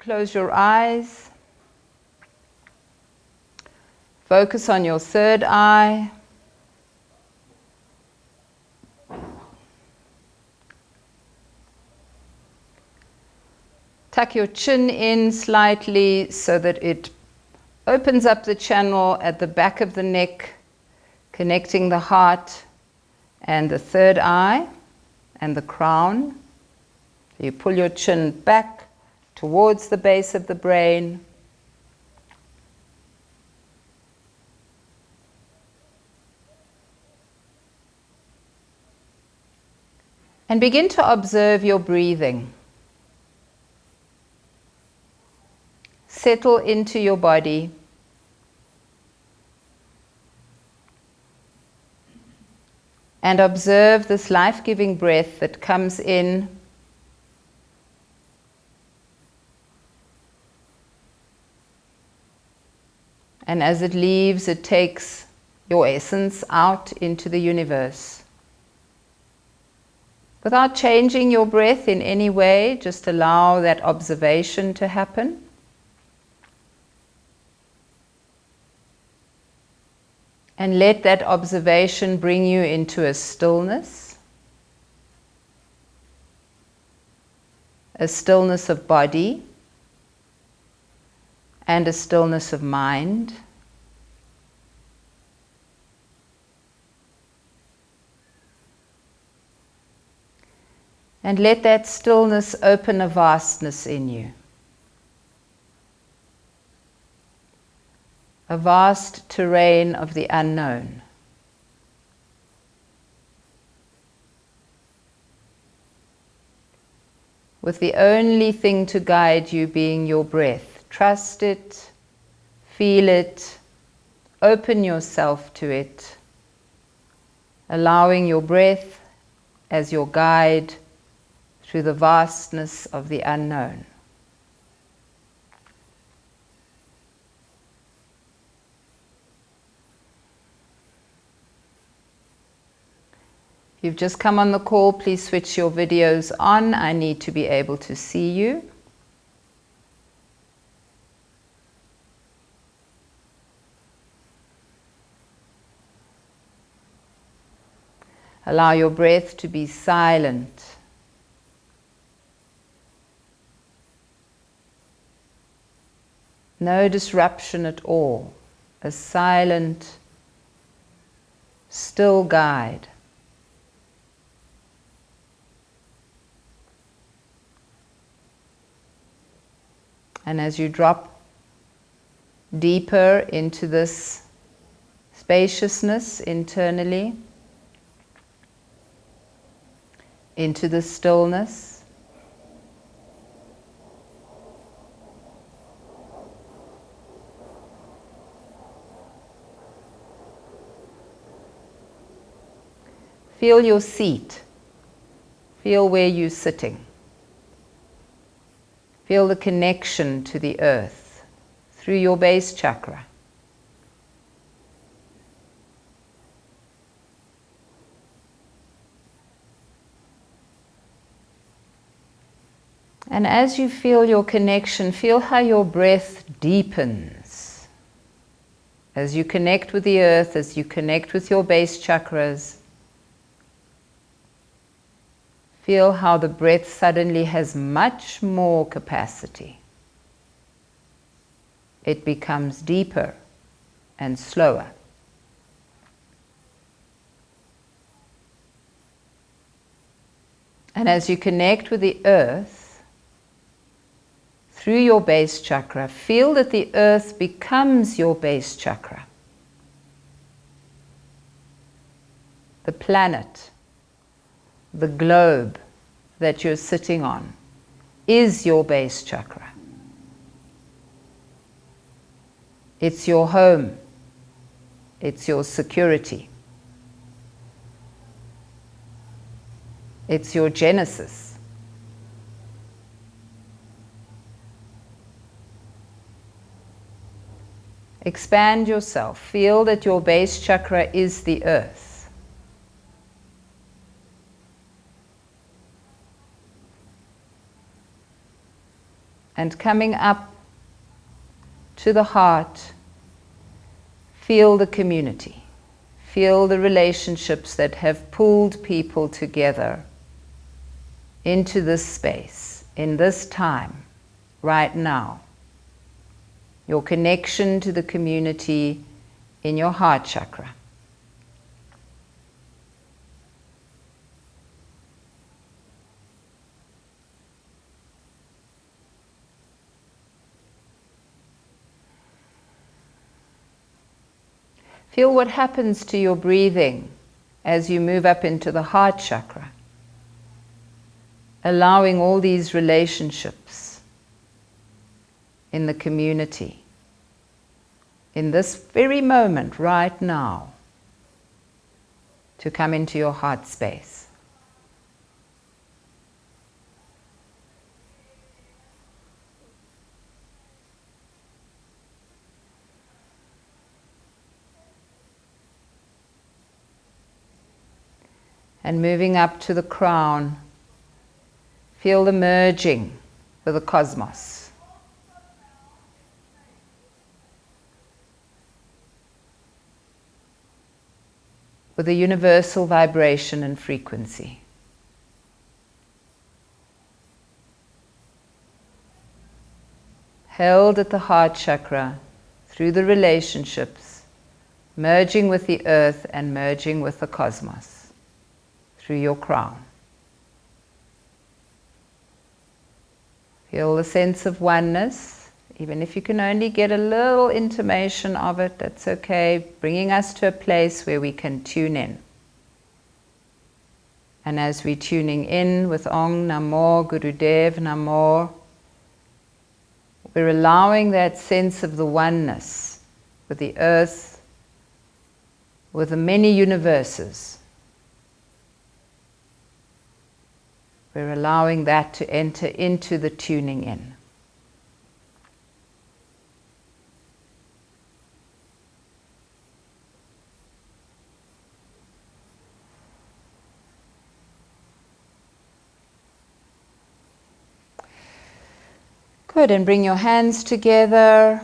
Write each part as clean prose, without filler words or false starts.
Close your eyes. Focus on your third eye. Tuck your chin in slightly so that it opens up the channel at the back of the neck, connecting the heart and the third eye and the crown. So you pull your chin back towards the base of the brain. And begin to observe your breathing. Settle into your body. And observe this life-giving breath that comes in and as it leaves, it takes your essence out into the universe. Without changing your breath in any way, just allow that observation to happen. And let that observation bring you into a stillness of body, and a stillness of mind. And let that stillness open a vastness in you. A vast terrain of the unknown. With the only thing to guide you being your breath. Trust it, feel it, open yourself to it, allowing your breath as your guide through the vastness of the unknown. If you've just come on the call, please switch your videos on. I need to be able to see you. Allow your breath to be silent. No disruption at all. A silent, still guide. And as you drop deeper into this spaciousness internally, into the stillness, feel your seat, feel where you're sitting. Feel the connection to the earth through your base chakra. And as you feel your connection, feel how your breath deepens. As you connect with the earth, as you connect with your base chakras, feel how the breath suddenly has much more capacity. It becomes deeper and slower. And as you connect with the earth through your base chakra, feel that the earth becomes your base chakra. The planet, the globe that you're sitting on is your base chakra. It's your home. It's your security. It's your genesis. Expand yourself. Feel that your base chakra is the earth. And coming up to the heart, feel the community. Feel the relationships that have pulled people together into this space, in this time, right now. Your connection to the community in your heart chakra. Feel what happens to your breathing as you move up into the heart chakra, allowing all these relationships in the community, in this very moment right now, to come into your heart space. And moving up to the crown, feel the merging with the cosmos. With a universal vibration and frequency. Held at the heart chakra through the relationships, merging with the earth and merging with the cosmos. Through your crown. Feel the sense of oneness, even if you can only get a little intimation of it, that's okay, bringing us to a place where we can tune in. And as we're tuning in with Om Namo Gurudev Namo, we're allowing that sense of the oneness with the earth, with the many universes. We're allowing that to enter into the tuning in. Good, and bring your hands together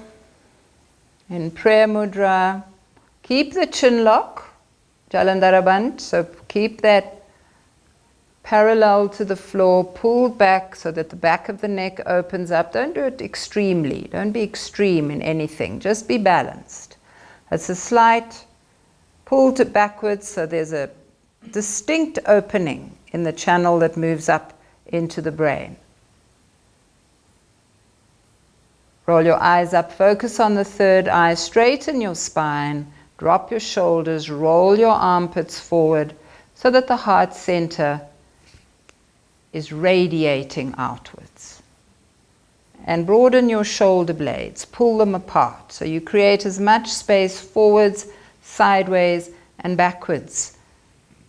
in prayer mudra. Keep the chin lock, Jalandharaband, so keep that parallel to the floor, pulled back so that the back of the neck opens up. Don't do it extremely. Don't be extreme in anything. Just be balanced. It's a slight pull to backwards so there's a distinct opening in the channel that moves up into the brain. Roll your eyes up, focus on the third eye, straighten your spine, drop your shoulders, roll your armpits forward so that the heart center is radiating outwards. And broaden your shoulder blades, pull them apart so you create as much space forwards, sideways and backwards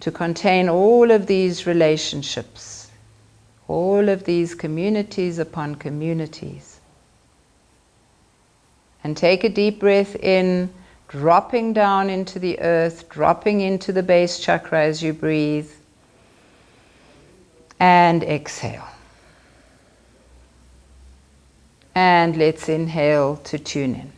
to contain all of these relationships, all of these communities upon communities. And take a deep breath in, dropping down into the earth, dropping into the base chakra as you breathe. And exhale. And let's inhale to tune in.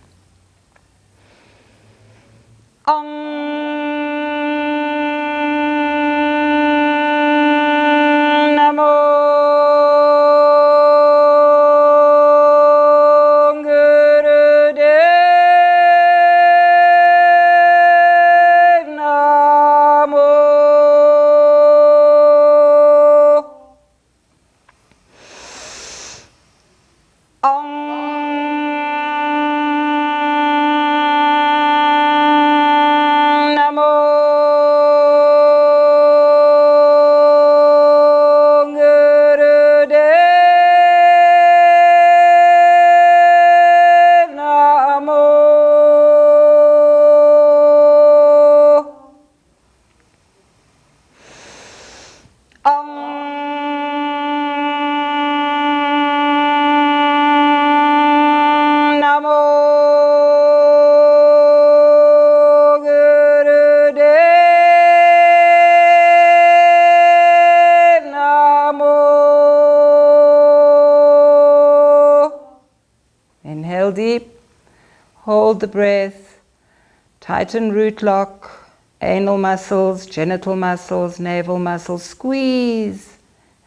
Inhale deep. Hold the breath. Tighten root lock, anal muscles, genital muscles, navel muscles. Squeeze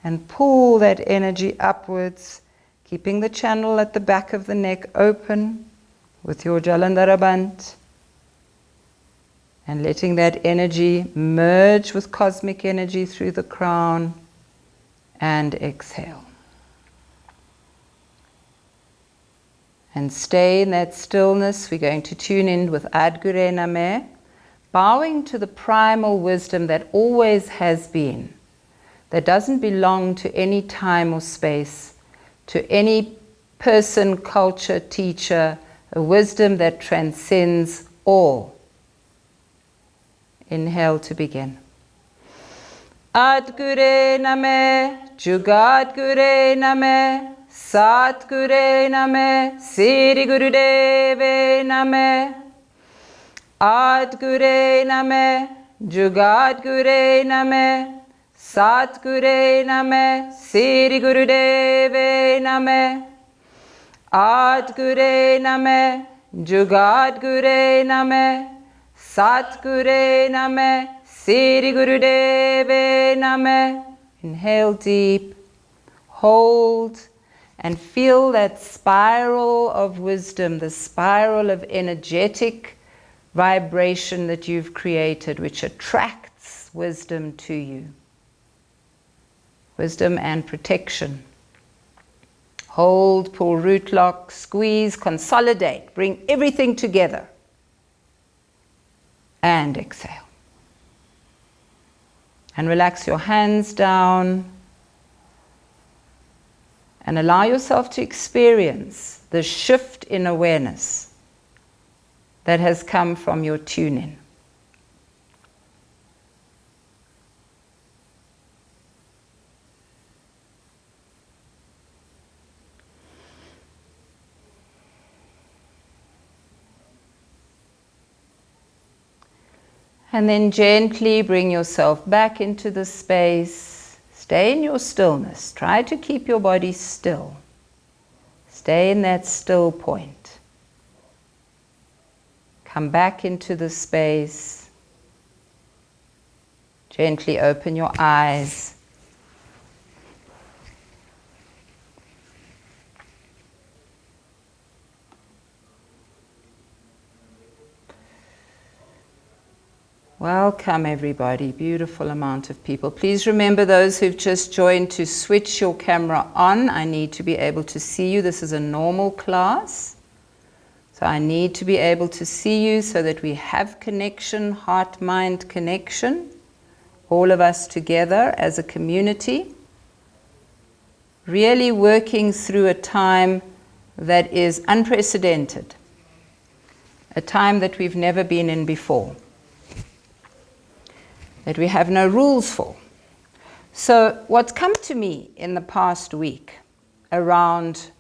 and pull that energy upwards, keeping the channel at the back of the neck open with your Jalandhara Band. And letting that energy merge with cosmic energy through the crown. And exhale. And stay in that stillness. We're going to tune in with Adgure Name, bowing to the primal wisdom that always has been, that doesn't belong to any time or space, to any person, culture, teacher, a wisdom that transcends all. Inhale to begin. Adgure Name, Jugadgure Name, Satgure Name, Siri Gurudeve Name. Adgure Name, Jugadgure Name, Satgure Name, Siri Gurudeve Name. Adgure Name, Jugadgure Name, Satgure Name, Siri Gurudeve Name. Inhale deep, hold, and feel that spiral of wisdom, the spiral of energetic vibration that you've created, which attracts wisdom to you. Wisdom and protection. Hold, pull root lock, squeeze, consolidate, bring everything together. And exhale. And relax your hands down. And allow yourself to experience the shift in awareness that has come from your tune-in. And then gently bring yourself back into the space. Stay in your stillness. Try to keep your body still. Stay in that still point. Come back into the space. Gently open your eyes. Welcome everybody, beautiful amount of people. Please remember those who've just joined to switch your camera on. I need to be able to see you. This is a normal class. So I need to be able to see you so that we have connection, heart-mind connection. All of us together as a community. Really working through a time that is unprecedented. A time that we've never been in before. That we have no rules for. So what's come to me in the past week around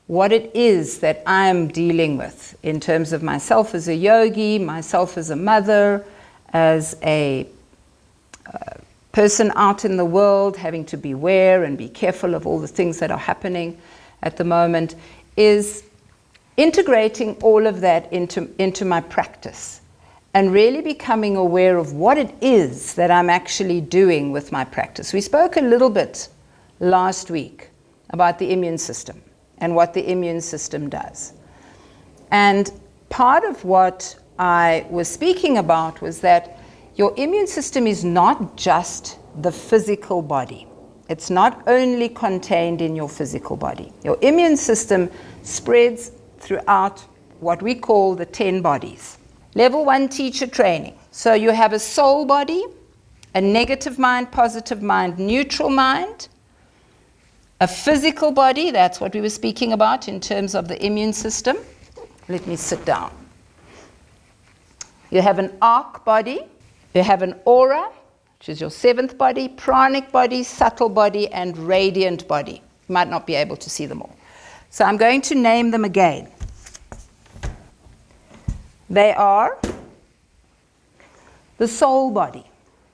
what it is that I'm dealing with in terms of myself as a yogi, myself as a mother, as a person out in the world, having to beware and be careful of all the things that are happening at the moment, is integrating all of that into my practice. And really becoming aware of what it is that I'm actually doing with my practice. We spoke a little bit last week about the immune system and what the immune system does. And part of what I was speaking about was that your immune system is not just the physical body. It's not only contained in your physical body. Your immune system spreads throughout what we call the 10 bodies. Level 1 teacher training. So you have a soul body, a negative mind, positive mind, neutral mind, a physical body, that's what we were speaking about in terms of the immune system. Let me sit down. You have an arc body, you have an aura, which is your 7th body, pranic body, subtle body, and radiant body. You might not be able to see them all. So I'm going to name them again. They are the soul body.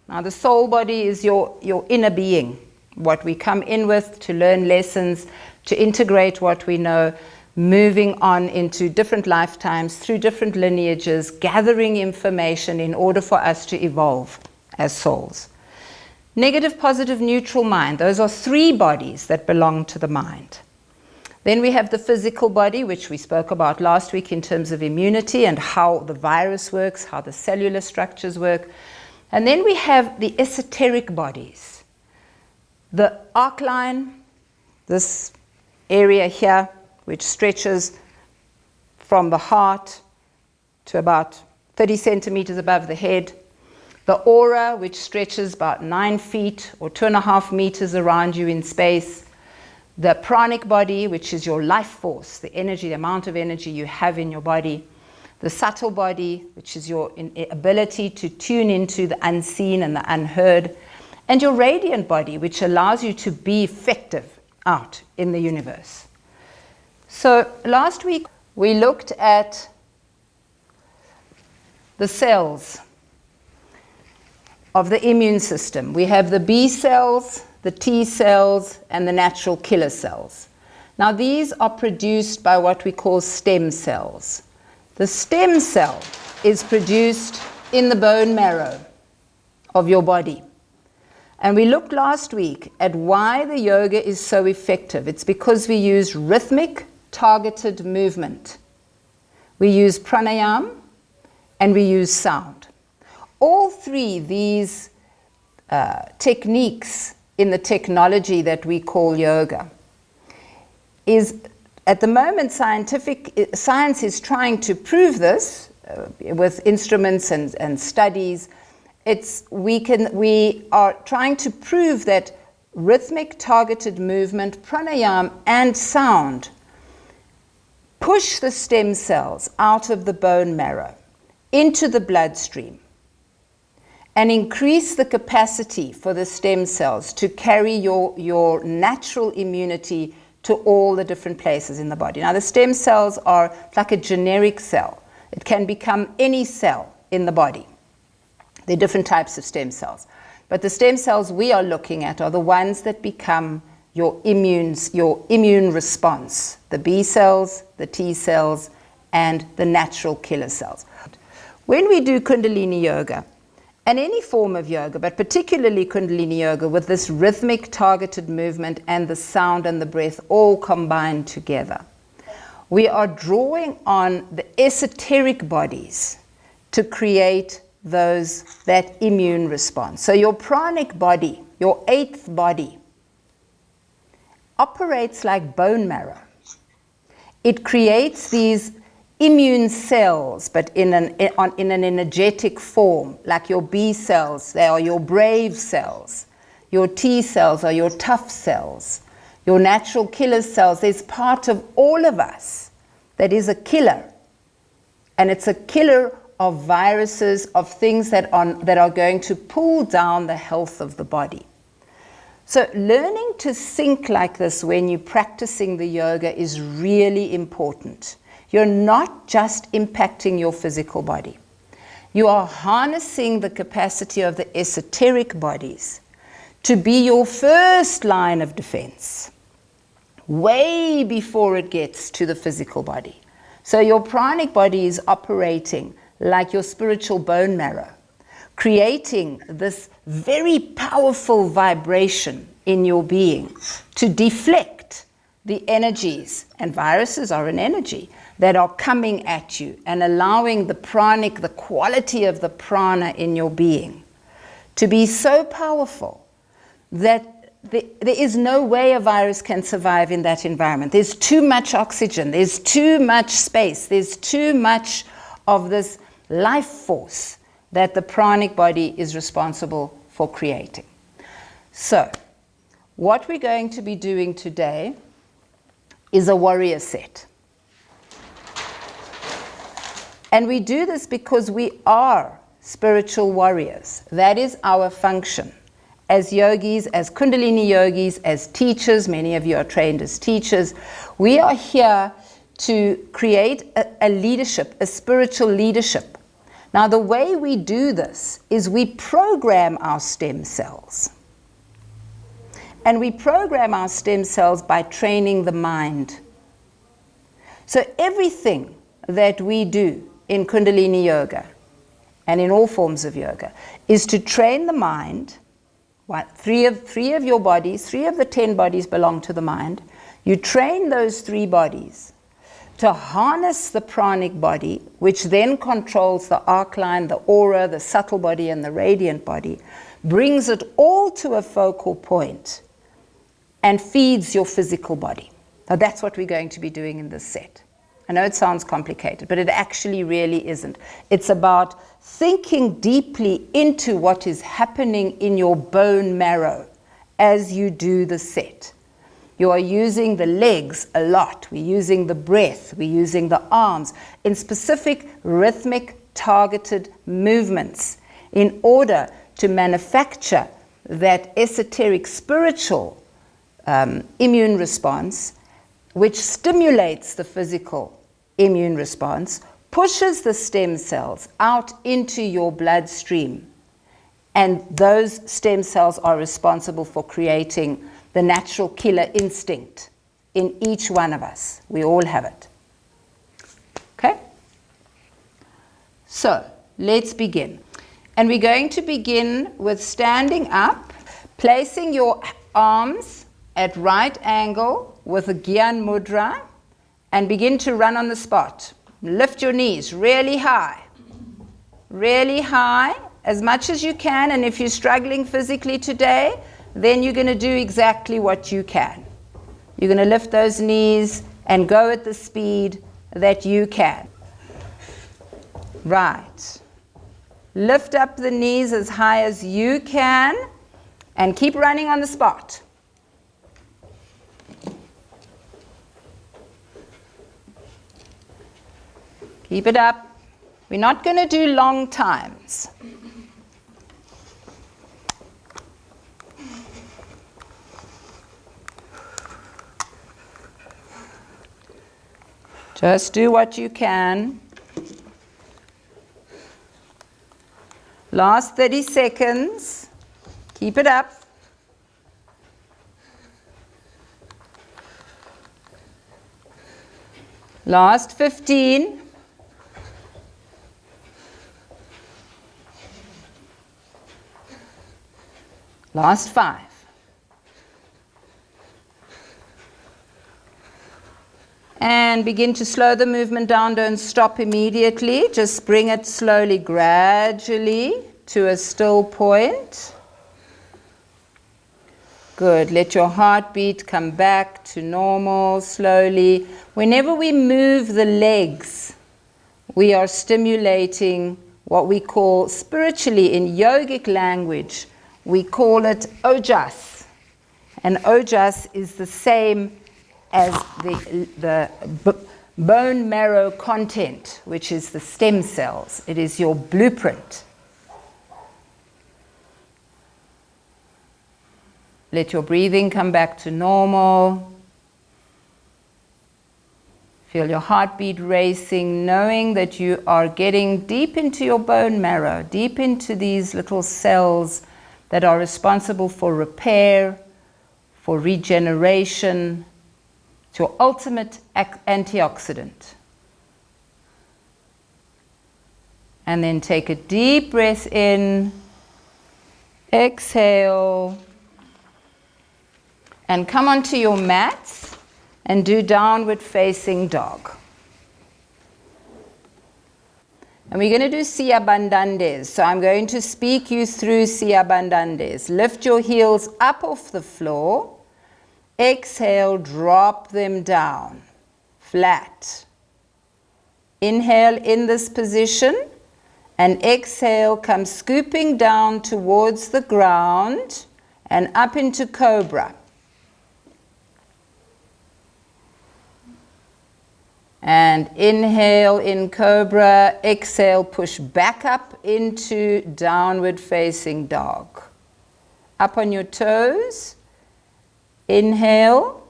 Now the soul body is your inner being, what we come in with to learn lessons, to integrate what we know. moving on into different lifetimes, through different lineages, gathering information in order for us to evolve as souls. Negative, positive, neutral mind. Those are 3 bodies that belong to the mind. Then we have the physical body, which we spoke about last week in terms of immunity and how the virus works, how the cellular structures work. And then we have the esoteric bodies. The Arcline, this area here, which stretches from the heart to about 30 centimeters above the head. The aura, which stretches about 9 feet or 2.5 meters around you in space. The pranic body, which is your life force, the energy, the amount of energy you have in your body. The subtle body, which is your ability to tune into the unseen and the unheard. And your radiant body, which allows you to be effective out in the universe. So last week we looked at the cells of the immune system. We have the B cells, the T cells, and the natural killer cells. Now these are produced by what we call stem cells. The stem cell is produced in the bone marrow of your body. And we looked last week at why the yoga is so effective. It's because we use rhythmic, targeted movement. We use pranayama and we use sound. All 3 these techniques in the technology that we call yoga is, at the moment, science is trying to prove this with instruments and studies. We are trying to prove that rhythmic targeted movement, pranayama and sound push the stem cells out of the bone marrow into the bloodstream and increase the capacity for the stem cells to carry your natural immunity to all the different places in the body. Now, the stem cells are like a generic cell. It can become any cell in the body. There are different types of stem cells. But the stem cells we are looking at are the ones that become your immune response. The B cells, the T cells, and the natural killer cells. When we do Kundalini Yoga, and any form of yoga, but particularly Kundalini Yoga, with this rhythmic targeted movement and the sound and the breath all combined together, we are drawing on the esoteric bodies to create that immune response. So your pranic body, your 8th body, operates like bone marrow. It creates these immune cells, but in an energetic form, like your B cells. They are your brave cells. Your T cells are your tough cells. Your natural killer cells, there's part of all of us that is a killer. And it's a killer of viruses, of things that are going to pull down the health of the body. So learning to think like this when you're practicing the yoga is really important. You're not just impacting your physical body. You are harnessing the capacity of the esoteric bodies to be your first line of defense, way before it gets to the physical body. So your pranic body is operating like your spiritual bone marrow, creating this very powerful vibration in your being to deflect the energies, and viruses are an energy, that are coming at you, and allowing the pranic, the quality of the prana in your being, to be so powerful that there is no way a virus can survive in that environment. There's too much oxygen, there's too much space, there's too much of this life force that the pranic body is responsible for creating. So, what we're going to be doing today is a warrior set. And we do this because we are spiritual warriors. That is our function. As yogis, as Kundalini Yogis, as teachers, many of you are trained as teachers, we are here to create a leadership, a spiritual leadership. Now, the way we do this is we program our stem cells. And we program our stem cells by training the mind. So everything that we do in Kundalini Yoga and in all forms of yoga is to train the mind. Three of your bodies, 3 of the 10 bodies belong to the mind. You train those 3 bodies to harness the pranic body, which then controls the arcline, the aura, the subtle body, and the radiant body, brings it all to a focal point and feeds your physical body. Now that's what we're going to be doing in this set. I know it sounds complicated, but it actually really isn't. It's about thinking deeply into what is happening in your bone marrow as you do the set. You are using the legs a lot. We're using the breath. We're using the arms in specific rhythmic targeted movements in order to manufacture that esoteric spiritual immune response, which stimulates the physical immune response, pushes the stem cells out into your bloodstream. And those stem cells are responsible for creating the natural killer instinct in each one of us. We all have it. Okay? So, let's begin. And we're going to begin with standing up, placing your arms at right angle with a Gyan Mudra, and begin to run on the spot. Lift your knees really high, as much as you can. And if you're struggling physically today, then you're going to do exactly what you can. You're going to lift those knees and go at the speed that you can. Right. Lift up the knees as high as you can and keep running on the spot. Keep it up. We're not going to do long times. Just do what you can. Last 30 seconds. Keep it up. Last 15. Last 5. And begin to slow the movement down. Don't stop immediately. Just bring it slowly, gradually to a still point. Good. Let your heartbeat come back to normal slowly. Whenever we move the legs, we are stimulating what we call spiritually in yogic language, we call it ojas. And ojas is the same as the bone marrow content, which is the stem cells. It is your blueprint. Let your breathing come back to normal. Feel your heartbeat racing, knowing that you are getting deep into your bone marrow, deep into these little cells that are responsible for repair, for regeneration. It's your ultimate antioxidant. And then take a deep breath in, exhale, and come onto your mats and do downward facing dog. And we're going to do Siya Bandhandes. So I'm going to speak you through Siya Bandhandes. Lift your heels up off the floor. Exhale, drop them down, flat. Inhale in this position, and exhale, come scooping down towards the ground and up into Cobra. And inhale in Cobra, exhale, push back up into Downward Facing Dog. Up on your toes. Inhale,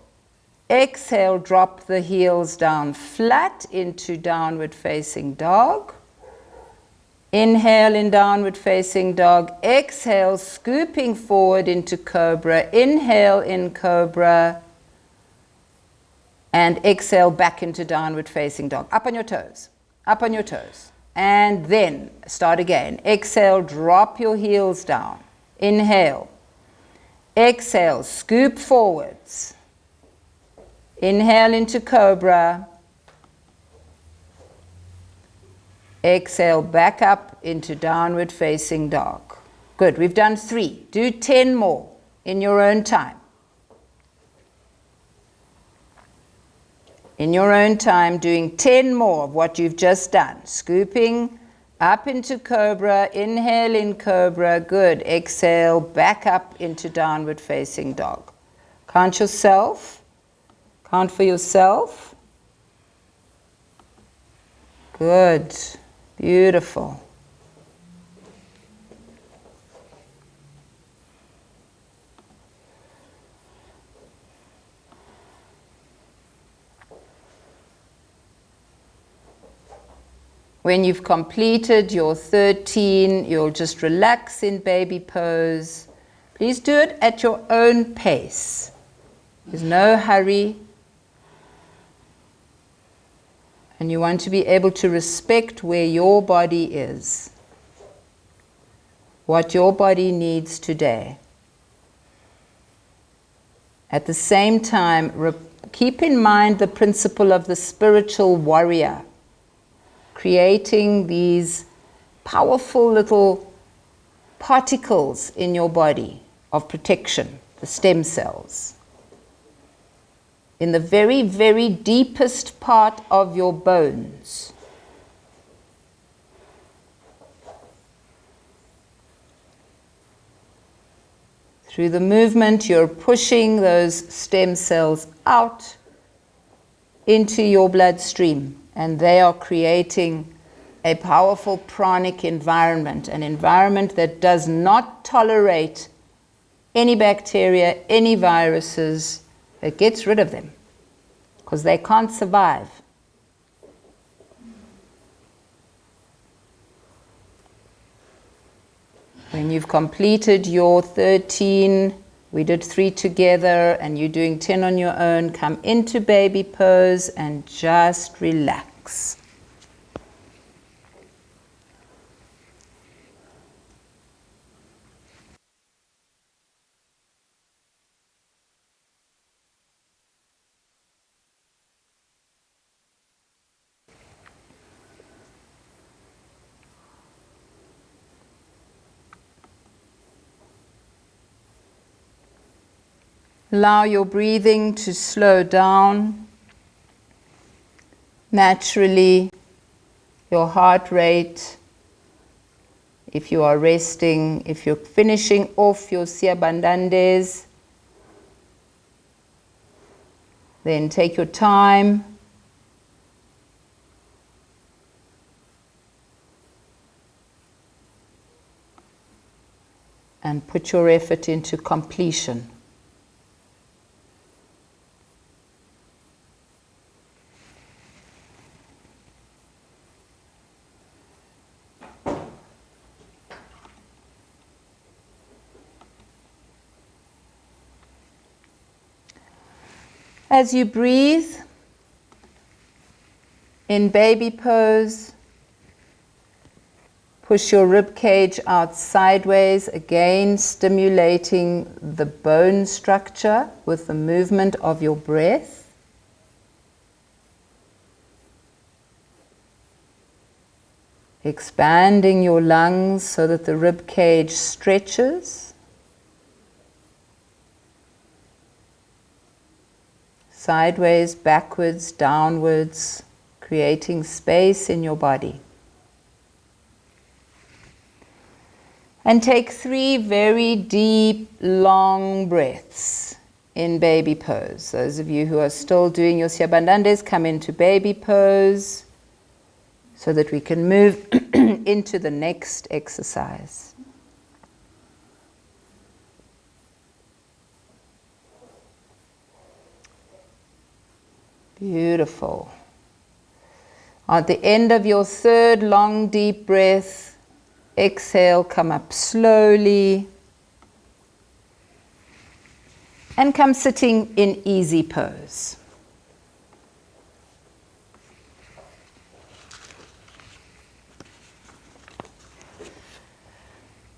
exhale, drop the heels down flat into Downward Facing Dog. Inhale in Downward Facing Dog, exhale, scooping forward into Cobra. Inhale in Cobra. And exhale back into downward facing dog. Up on your toes. Up on your toes. And then start again. Exhale, drop your heels down. Inhale. Exhale, scoop forwards. Inhale into cobra. Exhale back up into downward facing dog. Good, we've done 3. Do 10 more in your own time. In your own time, doing 10 more of what you've just done. Scooping up into cobra, inhale in cobra, good. Exhale, back up into downward facing dog. Count yourself. Count for yourself. Good. Beautiful. When you've completed your 13, you'll just relax in baby pose. Please do it at your own pace. There's no hurry. And you want to be able to respect where your body is, what your body needs today. At the same time, keep in mind the principle of the spiritual warrior, creating these powerful little particles in your body of protection, the stem cells. In the very, very deepest part of your bones. Through the movement, you're pushing those stem cells out into your bloodstream, and they are creating a powerful pranic environment, an environment that does not tolerate any bacteria, any viruses. It gets rid of them because they can't survive. When you've completed your 13, we did 3 together and you're doing 10 on your own, come into baby pose and just relax. Allow your breathing to slow down. Naturally, your heart rate, if you are resting, if you're finishing off your siabandandes, then take your time. And put your effort into completion. As you breathe in baby pose, push your rib cage out sideways, again stimulating the bone structure with the movement of your breath. Expanding your lungs so that the rib cage stretches. Sideways, backwards, downwards, creating space in your body. And take 3 very deep, long breaths in baby pose. Those of you who are still doing your siabandandes, come into baby pose so that we can move into the next exercise. Beautiful. At the end of your 3rd long deep breath, exhale, come up slowly and come sitting in easy pose.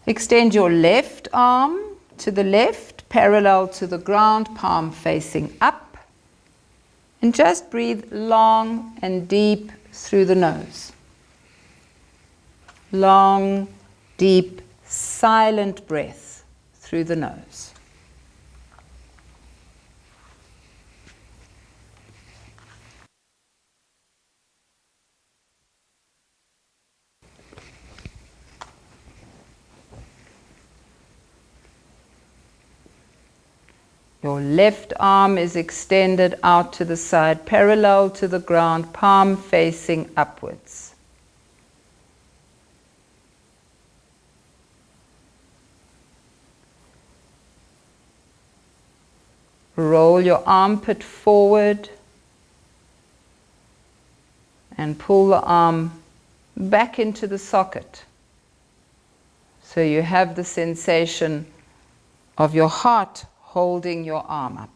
Extend your left arm to the left, parallel to the ground, palm facing up. And just breathe long and deep through the nose. Long, deep, silent breath through the nose. Your left arm is extended out to the side, parallel to the ground, palm facing upwards. Roll your armpit forward and pull the arm back into the socket. So you have the sensation of your heart holding your arm up.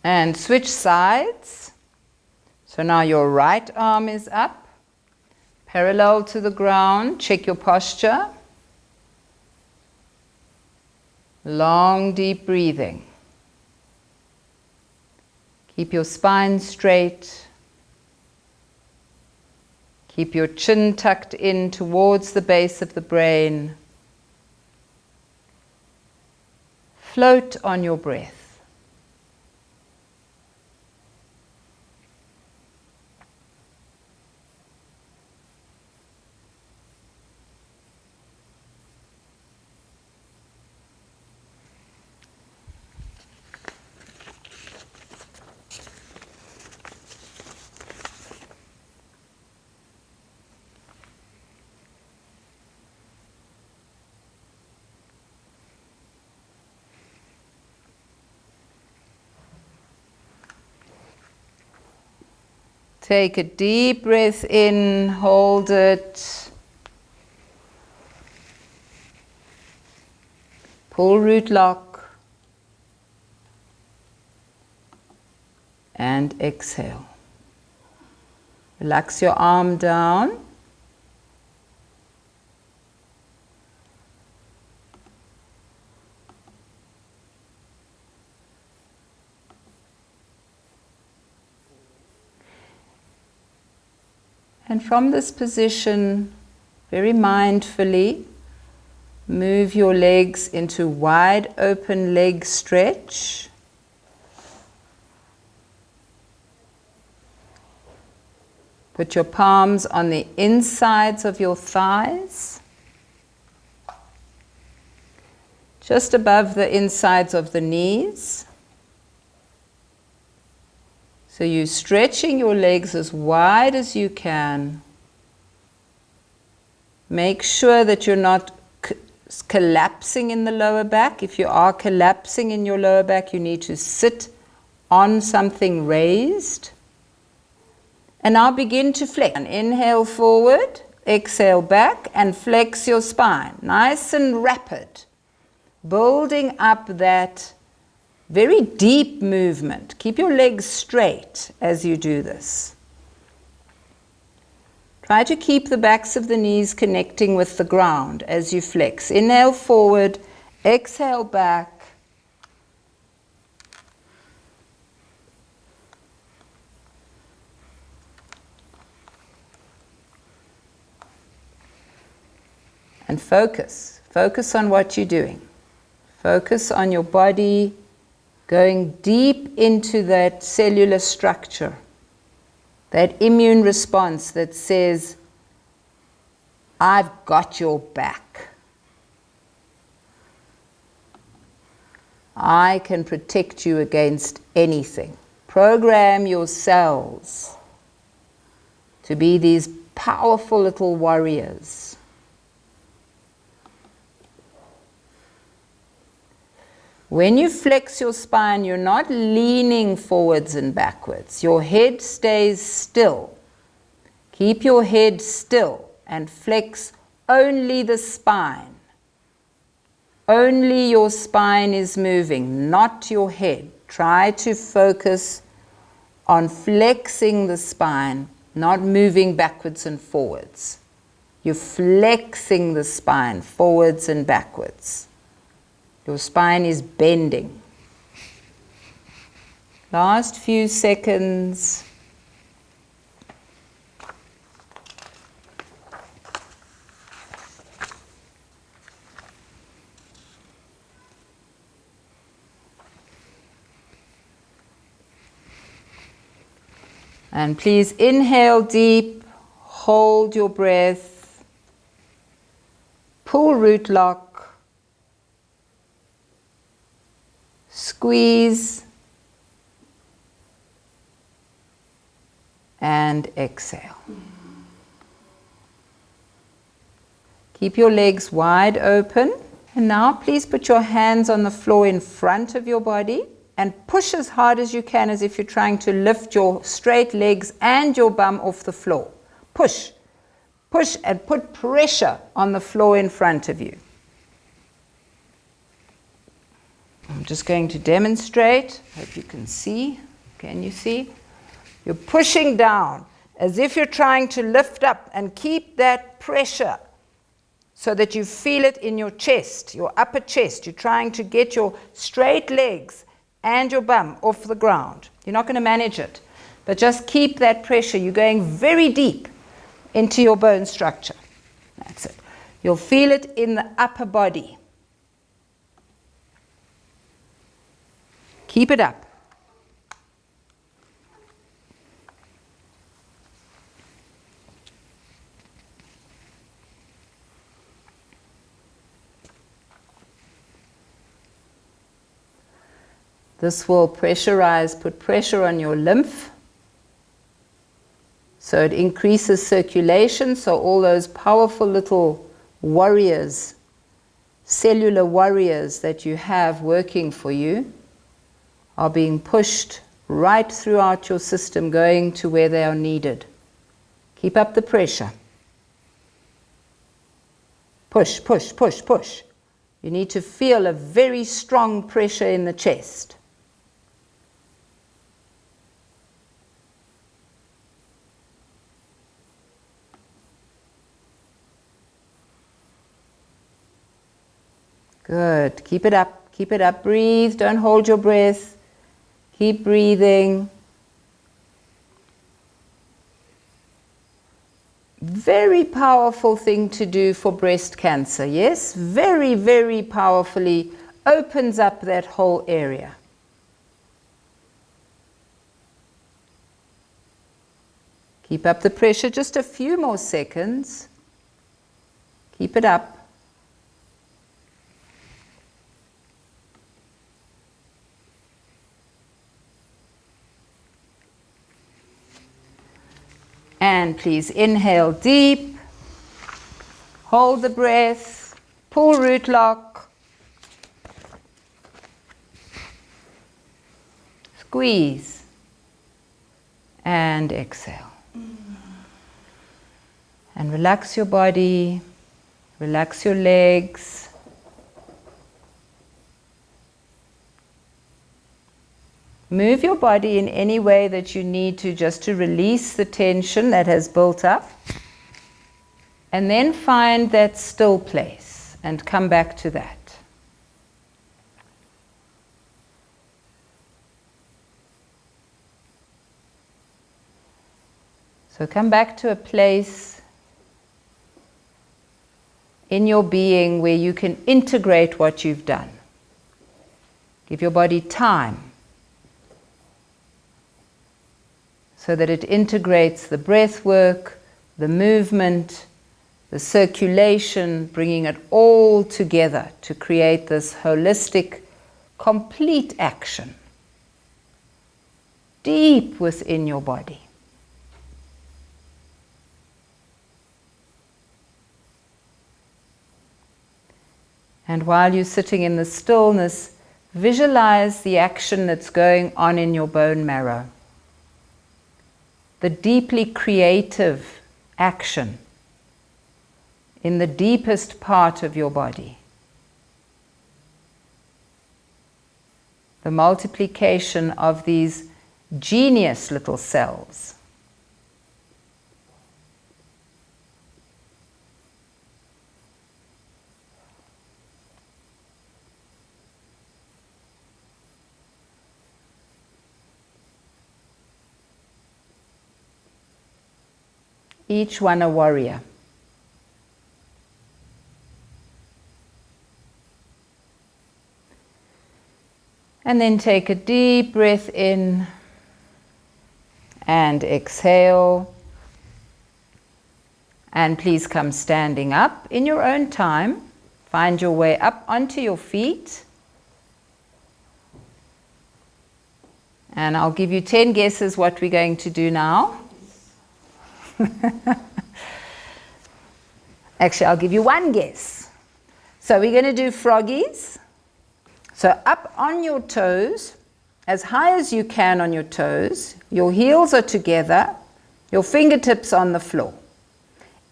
And switch sides. So now your right arm is up, parallel to the ground. Check your posture. Long, deep breathing. Keep your spine straight. Keep your chin tucked in towards the base of the brain. Float on your breath. Take a deep breath in, hold it. Pull root lock. And exhale. Relax your arm down. And from this position, very mindfully, move your legs into wide open leg stretch. Put your palms on the insides of your thighs, just above the insides of the knees. So you're stretching your legs as wide as you can. Make sure that you're not collapsing in the lower back. If you are collapsing in your lower back, you need to sit on something raised. And now begin to flex. And inhale forward, exhale back, and flex your spine. Nice and rapid. Building up that very deep movement. Keep your legs straight as you do this. Try to keep the backs of the knees connecting with the ground as you flex. Inhale forward, exhale back. And focus. Focus on what you're doing. Focus on your body going deep into that cellular structure, that immune response that says, I've got your back. I can protect you against anything. Program your cells to be these powerful little warriors. When you flex your spine, you're not leaning forwards and backwards. Your head stays still. Keep your head still and flex only the spine. Only your spine is moving, not your head. Try to focus on flexing the spine, not moving backwards and forwards. You're flexing the spine forwards and backwards. Your spine is bending. Last few seconds. And please inhale deep, hold your breath, pull root lock, squeeze, and exhale. Keep your legs wide open. And now please put your hands on the floor in front of your body and push as hard as you can, as if you're trying to lift your straight legs and your bum off the floor. Push. Push and put pressure on the floor in front of you. I'm just going to demonstrate. Hope you can see. Can you see? You're pushing down as if you're trying to lift up and keep that pressure so that you feel it in your chest, your upper chest. You're trying to get your straight legs and your bum off the ground. You're not going to manage it, but just keep that pressure. You're going very deep into your bone structure. That's it. You'll feel it in the upper body. Keep it up. This will pressurize, put pressure on your lymph. So it increases circulation, so all those powerful little warriors, cellular warriors that you have working for you are being pushed right throughout your system, going to where they are needed. Keep up the pressure. Push, push, push, push. You need to feel a very strong pressure in the chest. Good. Keep it up. Keep it up. Breathe. Don't hold your breath. Keep breathing. Very powerful thing to do for breast cancer. Yes? Very, very powerfully opens up that whole area. Keep up the pressure. Just a few more seconds. Keep it up. And please inhale deep, hold the breath, pull root lock, squeeze, and exhale. And relax your body, relax your legs. Move your body in any way that you need to, just to release the tension that has built up. And then find that still place and come back to that. So come back to a place in your being where you can integrate what you've done. Give your body time, so that it integrates the breath work, the movement, the circulation, bringing it all together to create this holistic, complete action deep within your body. And while you're sitting in the stillness, visualize the action that's going on in your bone marrow. The deeply creative action in the deepest part of your body. The multiplication of these genius little cells. Each one a warrior. And then take a deep breath in and exhale. And please come standing up in your own time. Find your way up onto your feet. And I'll give you 10 guesses what we're going to do now. Actually, I'll give you one guess. So we're going to do froggies. So up on your toes, as high as you can on your toes, your heels are together, your fingertips on the floor.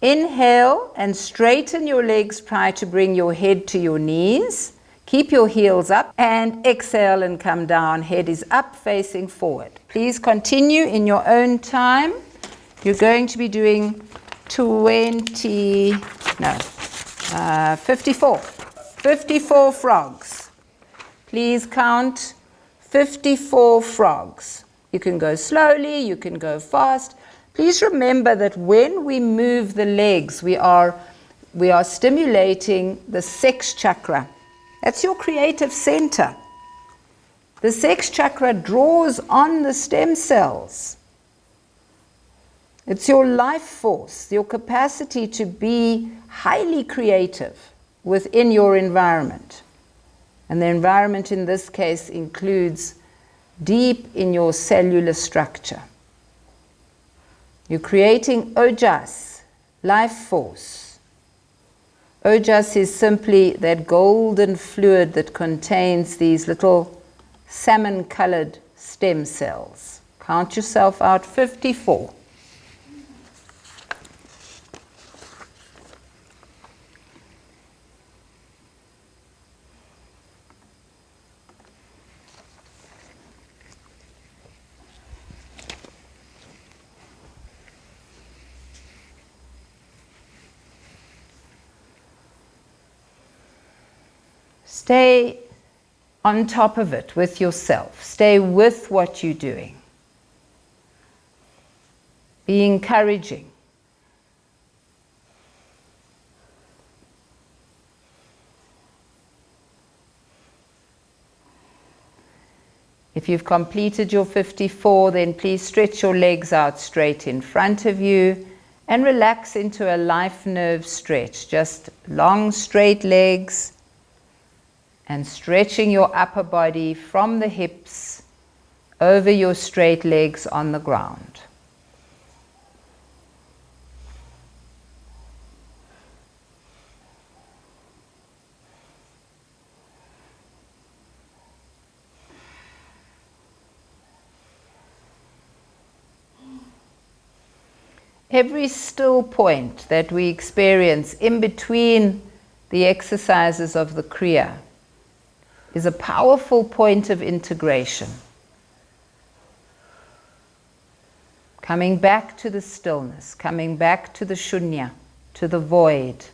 Inhale and straighten your legs prior to bring your head to your knees. Keep your heels up and exhale and come down. Head is up facing forward. Please continue in your own time. You're going to be doing 54 frogs. Please count 54 frogs. You can go slowly, you can go fast. Please remember that when we move the legs, we are stimulating the sex chakra. That's your creative center. The sex chakra draws on the stem cells. It's your life force, your capacity to be highly creative within your environment. And the environment in this case includes deep in your cellular structure. You're creating ojas, life force. Ojas is simply that golden fluid that contains these little salmon-colored stem cells. Count yourself out, 54. Stay on top of it with yourself. Stay with what you're doing. Be encouraging. If you've completed your 54, then please stretch your legs out straight in front of you and relax into a life nerve stretch. Just long, straight legs. And stretching your upper body from the hips over your straight legs on the ground. Every still point that we experience in between the exercises of the Kriya is a powerful point of integration. Coming back to the stillness, coming back to the shunya, to the void,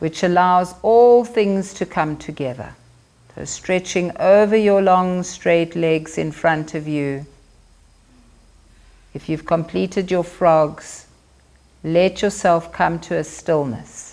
which allows all things to come together. So stretching over your long straight legs in front of you. If you've completed your frogs, let yourself come to a stillness.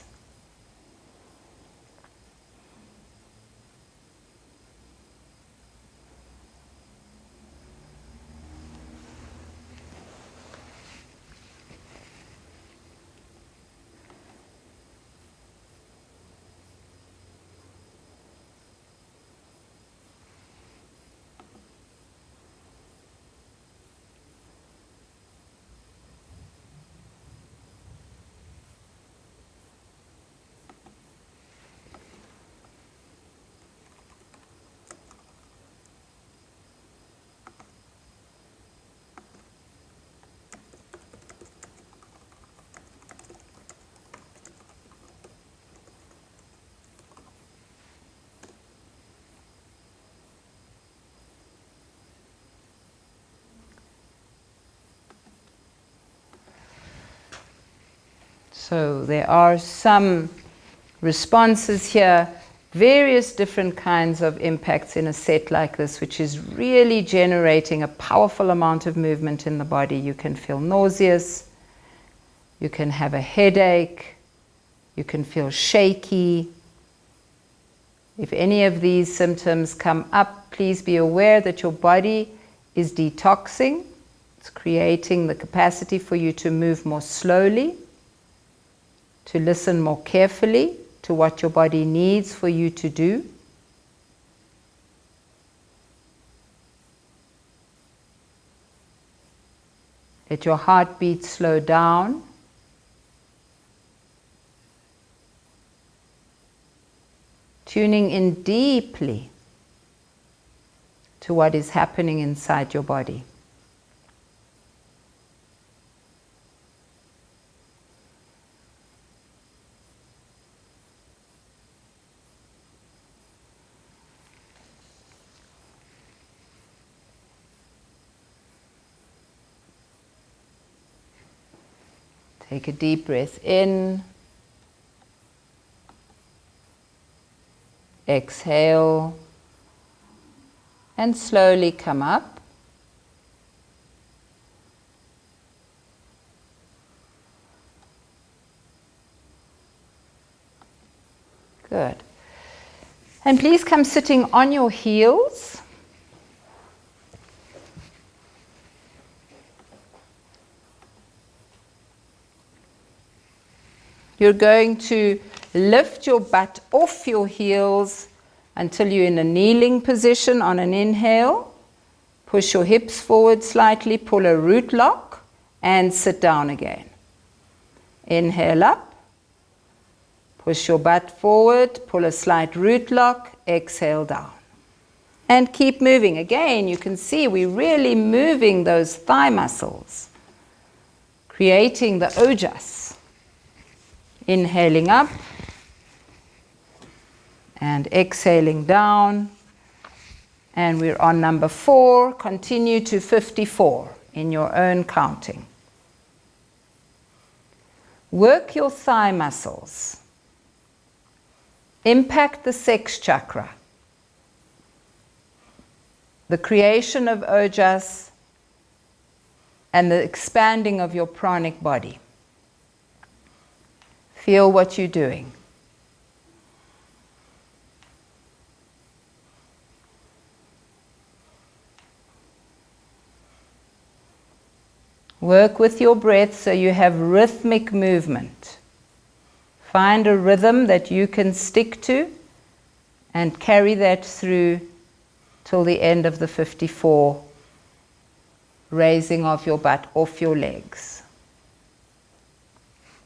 So there are some responses here, various different kinds of impacts in a set like this, which is really generating a powerful amount of movement in the body. You can feel nauseous, you can have a headache, you can feel shaky. If any of these symptoms come up, please be aware that your body is detoxing. It's creating the capacity for you to move more slowly, to listen more carefully to what your body needs for you to do. Let your heartbeat slow down. Tuning in deeply to what is happening inside your body. Take a deep breath in. Exhale. And slowly come up. Good. And please come sitting on your heels. You're going to lift your butt off your heels until you're in a kneeling position on an inhale. Push your hips forward slightly, pull a root lock, and sit down again. Inhale up. Push your butt forward, pull a slight root lock, exhale down. And keep moving. Again, you can see we're really moving those thigh muscles, creating the ojas. Inhaling up and exhaling down. And we're on number 4. Continue to 54 in your own counting. Work your thigh muscles. Impact the sex chakra. The creation of ojas and the expanding of your pranic body. Feel what you're doing. Work with your breath so you have rhythmic movement. Find a rhythm that you can stick to and carry that through till the end of the 54, raising of your butt off your legs,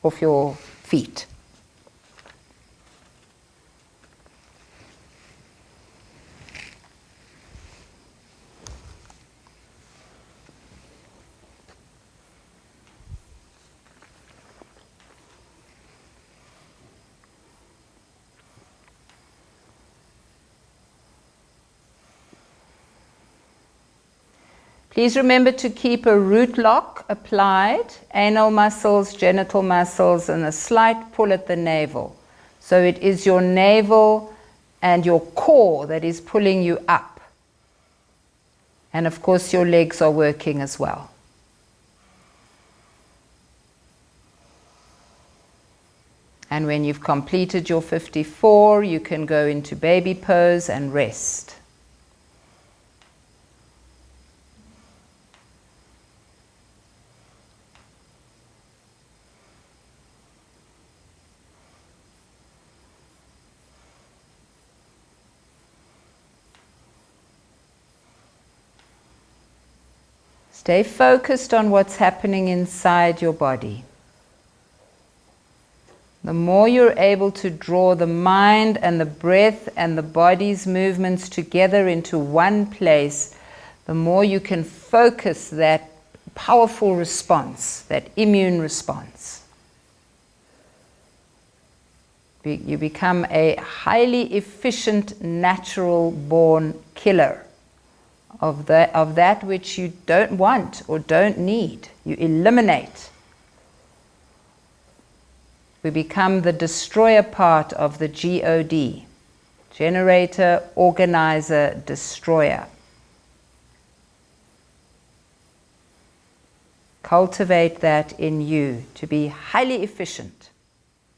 off your feet. Please remember to keep a root lock applied, anal muscles, genital muscles, and a slight pull at the navel. So it is your navel and your core that is pulling you up. And of course your legs are working as well. And when you've completed your 54, you can go into baby pose and rest. Stay focused on what's happening inside your body. The more you're able to draw the mind and the breath and the body's movements together into one place, the more you can focus that powerful response, that immune response. You become a highly efficient, natural-born killer of that which you don't want or don't need. You eliminate. We become the destroyer part of the GOD. Generator, organizer, destroyer. Cultivate that in you to be highly efficient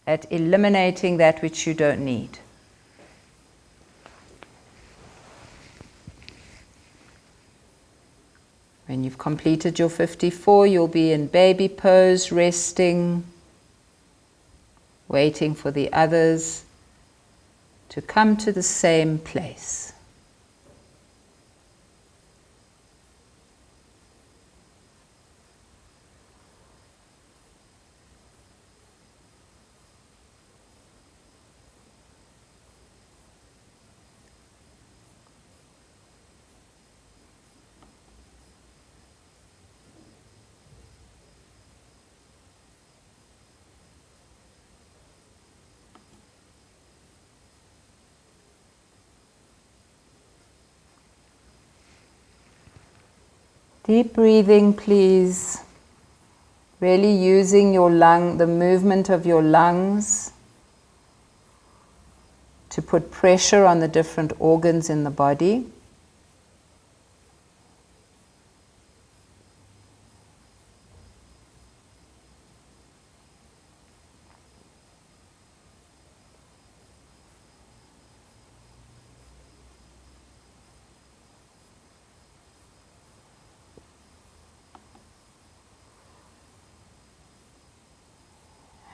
at eliminating that which you don't need. When you've completed your 54, you'll be in baby pose, resting, waiting for the others to come to the same place. Deep breathing, please. Really using your the movement of your lungs to put pressure on the different organs in the body.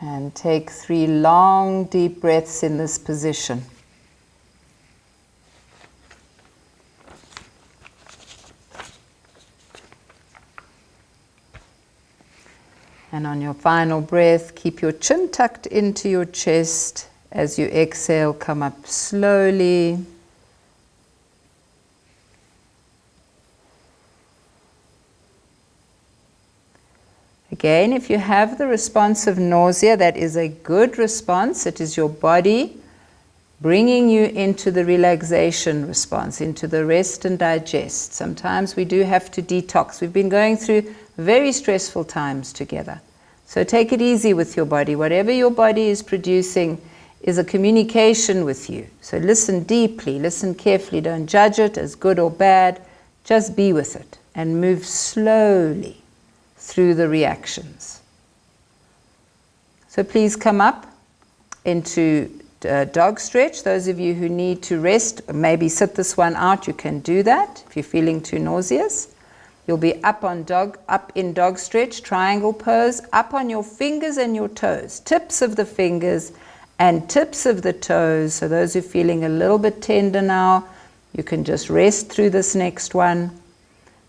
And take 3 long, deep breaths in this position. And on your final breath, keep your chin tucked into your chest. As you exhale, come up slowly. Again, if you have the response of nausea, that is a good response. It is your body bringing you into the relaxation response, into the rest and digest. Sometimes we do have to detox. We've been going through very stressful times together. So take it easy with your body. Whatever your body is producing is a communication with you. So listen deeply, listen carefully. Don't judge it as good or bad. Just be with it and move slowly through the reactions. So please come up into dog stretch. Those of you who need to rest, maybe sit this one out, you can do that if you're feeling too nauseous. You'll be up in dog stretch, triangle pose, up on your fingers and your toes, tips of the fingers and tips of the toes. So those who are feeling a little bit tender now, you can just rest through this next one.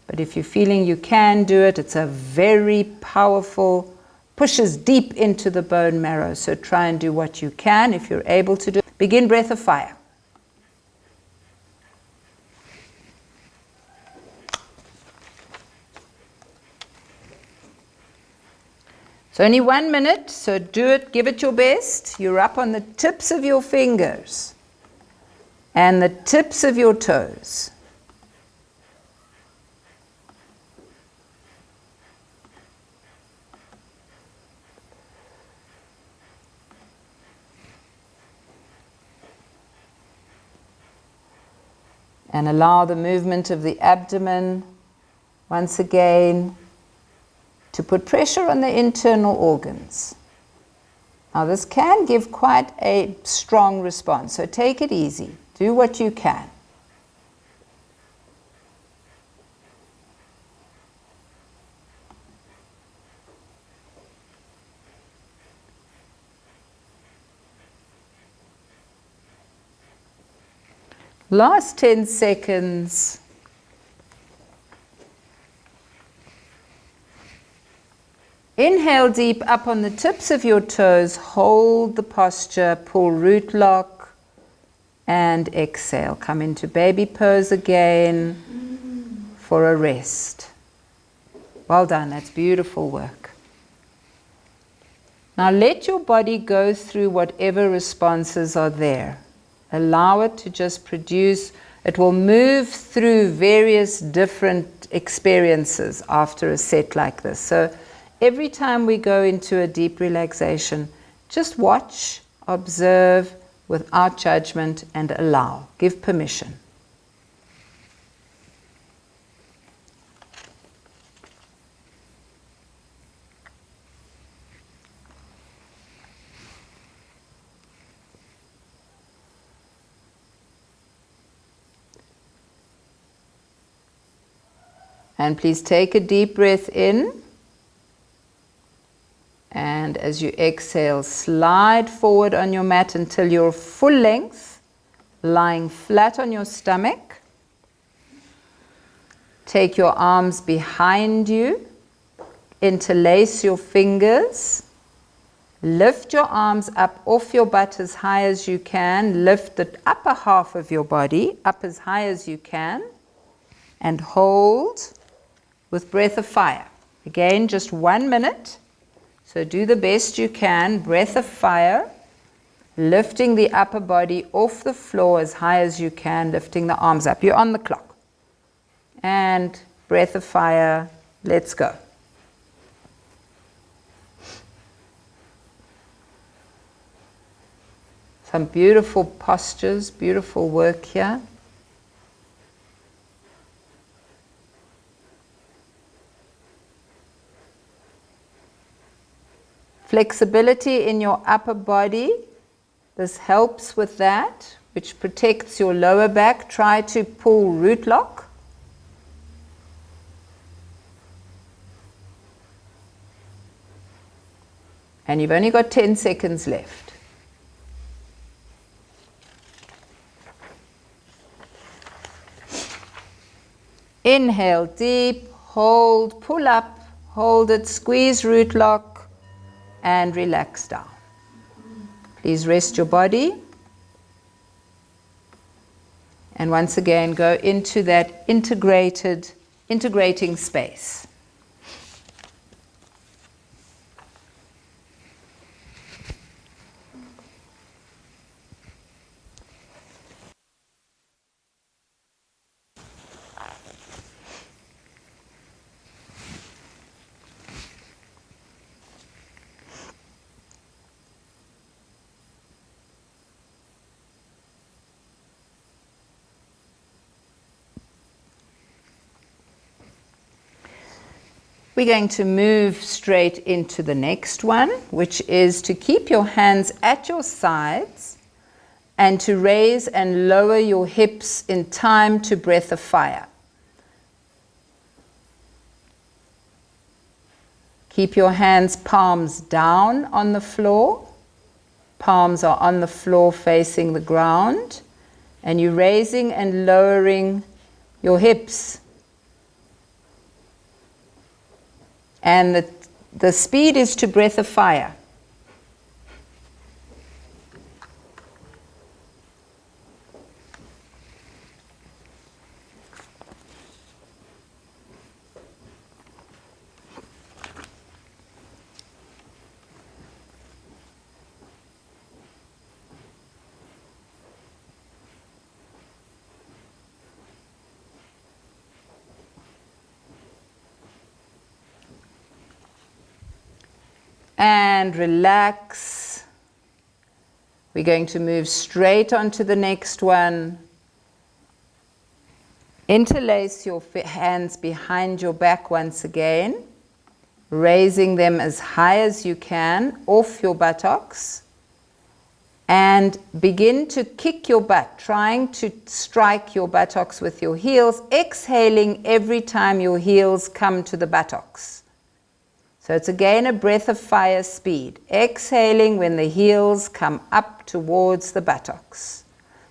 But if you're feeling you can do it, it's a very powerful, pushes deep into the bone marrow. So try and do what you can if you're able to do it. Begin breath of fire. It's only 1 minute, so do it, give it your best. You're up on the tips of your fingers and the tips of your toes. And allow the movement of the abdomen, once again, to put pressure on the internal organs. Now this can give quite a strong response, so take it easy. Do what you can. Last 10 seconds. Inhale deep up on the tips of your toes. Hold the posture. Pull root lock. And exhale. Come into baby pose again for a rest. Well done. That's beautiful work. Now let your body go through whatever responses are there. Allow it to just produce. It will move through various different experiences after a set like this. So every time we go into a deep relaxation, Just watch, observe without judgment, and allow. Give permission. And please take a deep breath in. And as you exhale, slide forward on your mat until you're full length, lying flat on your stomach. Take your arms behind you. Interlace your fingers. Lift your arms up off your butt as high as you can. Lift the upper half of your body up as high as you can. And hold with breath of fire. Again, just 1 minute. So do the best you can. Breath of fire. Lifting the upper body off the floor as high as you can. Lifting the arms up. You're on the clock. And breath of fire. Let's go. Some beautiful postures, beautiful work here. Flexibility in your upper body, this helps with that, which protects your lower back. Try to pull root lock. And you've only got 10 seconds left. Inhale deep, hold, pull up, hold it, squeeze root lock. And relax down. Please rest your body. And once again, go into that integrating space. We're going to move straight into the next one, which is to keep your hands at your sides and to raise and lower your hips in time to breath of fire. Keep your hands palms down on the floor. Palms are on the floor facing the ground. And you're raising and lowering your hips. And the speed is to breath of fire. And relax. We're going to move straight on to the next one. Interlace your hands behind your back once again, raising them as high as you can off your buttocks. And begin to kick your butt, trying to strike your buttocks with your heels, exhaling every time your heels come to the buttocks. So it's again a breath of fire speed. Exhaling when the heels come up towards the buttocks.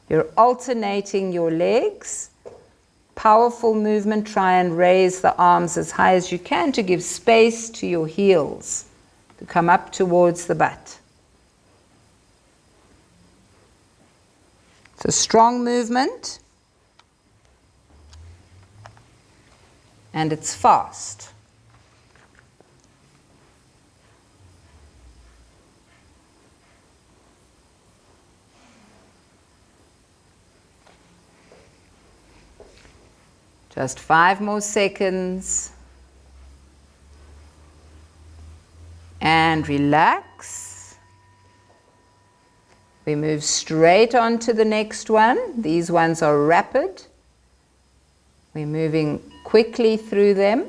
You're alternating your legs. Powerful movement. Try and raise the arms as high as you can to give space to your heels to come up towards the butt. It's a strong movement. And it's fast. Just 5 more seconds. And relax. We move straight on to the next one. These ones are rapid. We're moving quickly through them.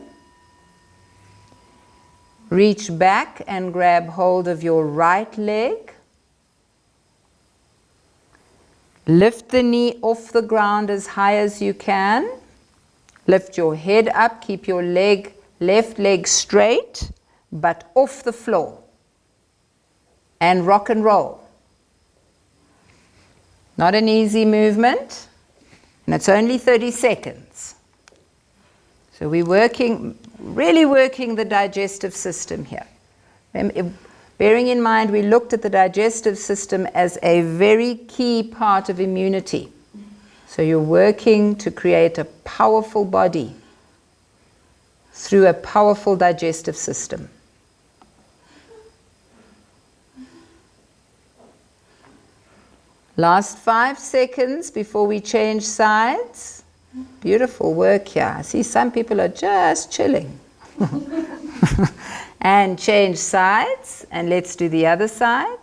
Reach back and grab hold of your right leg. Lift the knee off the ground as high as you can. Lift your head up. Keep your left leg straight, but off the floor. And rock and roll. Not an easy movement, and it's only 30 seconds. So we're really working the digestive system here. Bearing in mind, we looked at the digestive system as a very key part of immunity. So you're working to create a powerful body through a powerful digestive system. Last 5 seconds before we change sides. Beautiful work here. I see some people are just chilling. And change sides. And let's do the other side.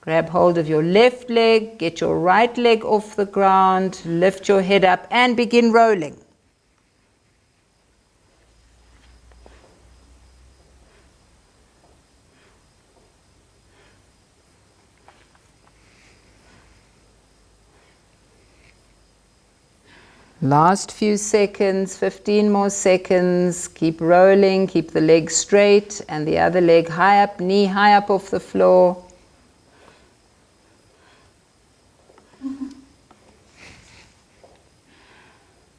Grab hold of your left leg. Get your right leg off the ground. Lift your head up and begin rolling. Last few seconds, 15 more seconds. Keep rolling, keep the leg straight and the other leg high up, knee high up off the floor.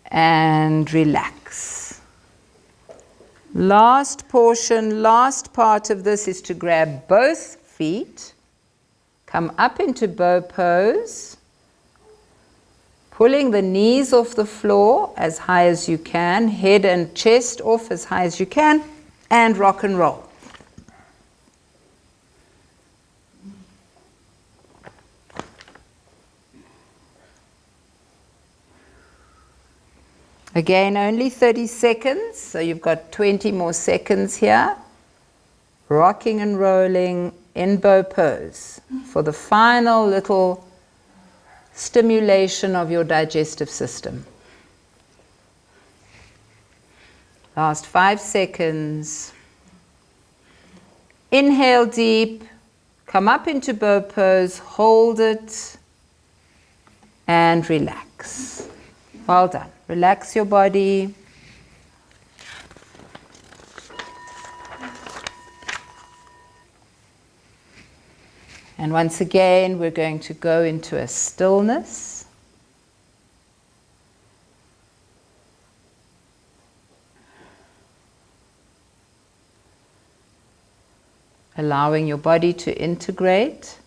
And relax. Last portion, last part of this is to grab both feet, come up into bow pose. Pulling the knees off the floor as high as you can, head and chest off as high as you can, and rock and roll. Again, only 30 seconds, so you've got 20 more seconds here. Rocking and rolling in bow pose for the final little stimulation of your digestive system. Last 5 seconds. Inhale deep, come up into bow pose, hold it, and relax. Well done. Relax your body. And once again, we're going to go into a stillness. Allowing your body to integrate.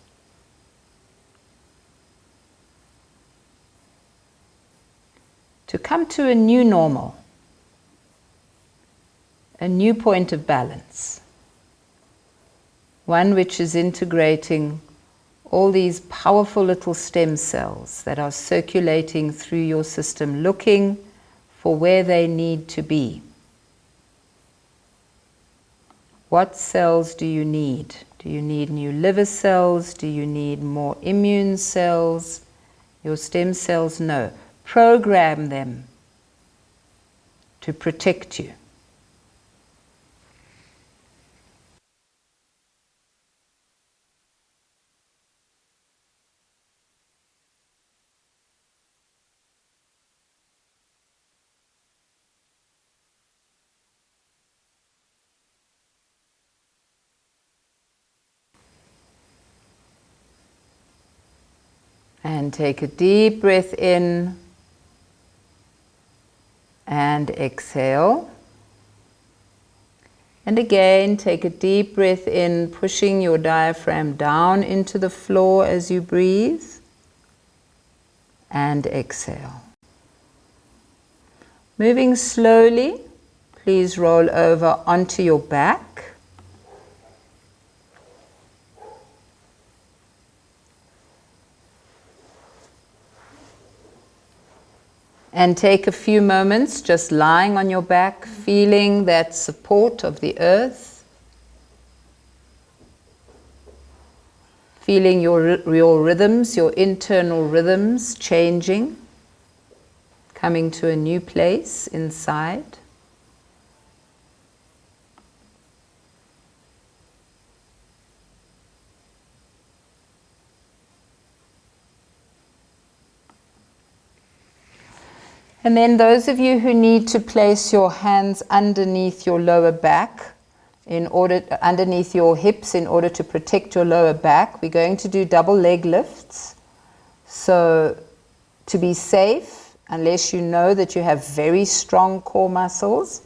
To come to a new normal. A new point of balance. One which is integrating all these powerful little stem cells that are circulating through your system, looking for where they need to be. What cells do you need? Do you need new liver cells? Do you need more immune cells? Your stem cells know. Program them to protect you. And take a deep breath in and exhale. And again, take a deep breath in, pushing your diaphragm down into the floor as you breathe. And exhale. Moving slowly, please roll over onto your back. And take a few moments just lying on your back, feeling that support of the earth. Feeling your rhythms, your internal rhythms changing, coming to a new place inside. And then those of you who need to place your hands underneath your lower back, underneath your hips in order to protect your lower back, we're going to do double leg lifts. So to be safe, unless you know that you have very strong core muscles,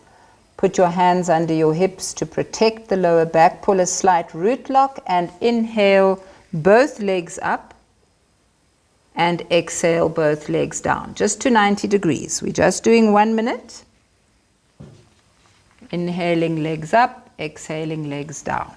put your hands under your hips to protect the lower back, pull a slight root lock and inhale both legs up. And exhale both legs down, just to 90 degrees. We're just doing 1 minute. Inhaling legs up, exhaling legs down.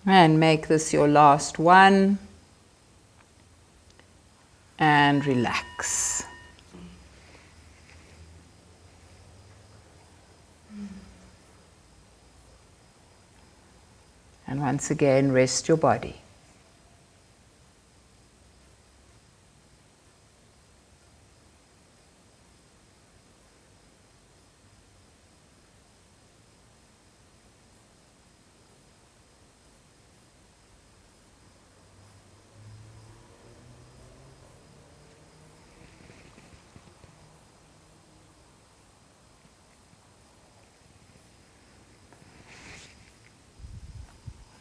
And make this your last one. And relax. And once again, rest your body.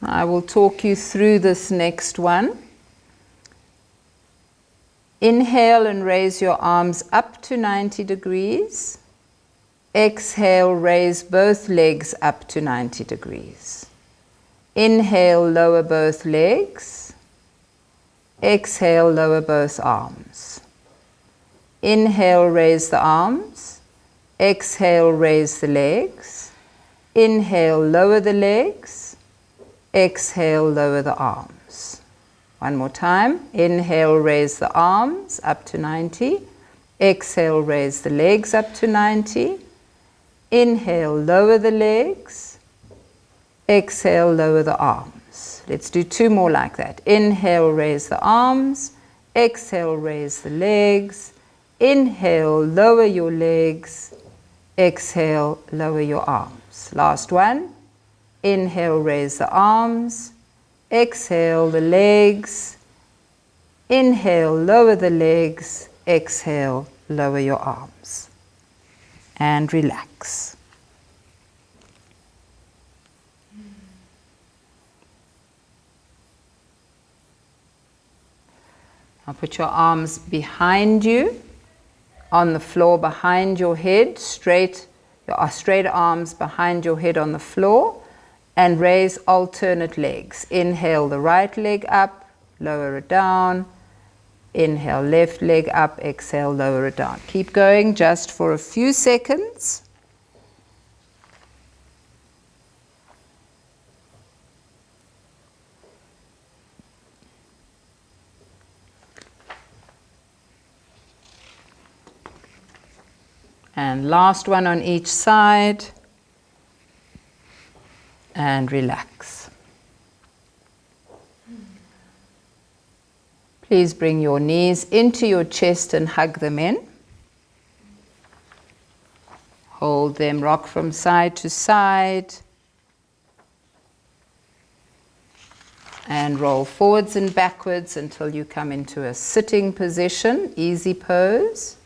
I will talk you through this next one. Inhale and raise your arms up to 90 degrees. Exhale, raise both legs up to 90 degrees. Inhale, lower both legs. Exhale, lower both arms. Inhale, raise the arms. Exhale, raise the legs. Inhale, lower the legs. Exhale, lower the arms. One more time. Inhale, raise the arms up to 90. Exhale, raise the legs up to 90. Inhale, lower the legs. Exhale, lower the arms. Let's do 2 more like that. Inhale, raise the arms. Exhale, raise the legs. Inhale, lower your legs. Exhale, lower your arms. Last one. Inhale, raise the arms. Exhale, the legs. Inhale, lower the legs. Exhale, lower your arms. And relax. Now put your arms behind you, on the floor behind your head, your straight arms behind your head on the floor. And raise alternate legs. Inhale the right leg up, lower it down. Inhale left leg up, exhale lower it down. Keep going just for a few seconds. And last one on each side. And relax. Please bring your knees into your chest and hug them in. Hold them, rock from side to side. And roll forwards and backwards until you come into a sitting position, easy pose.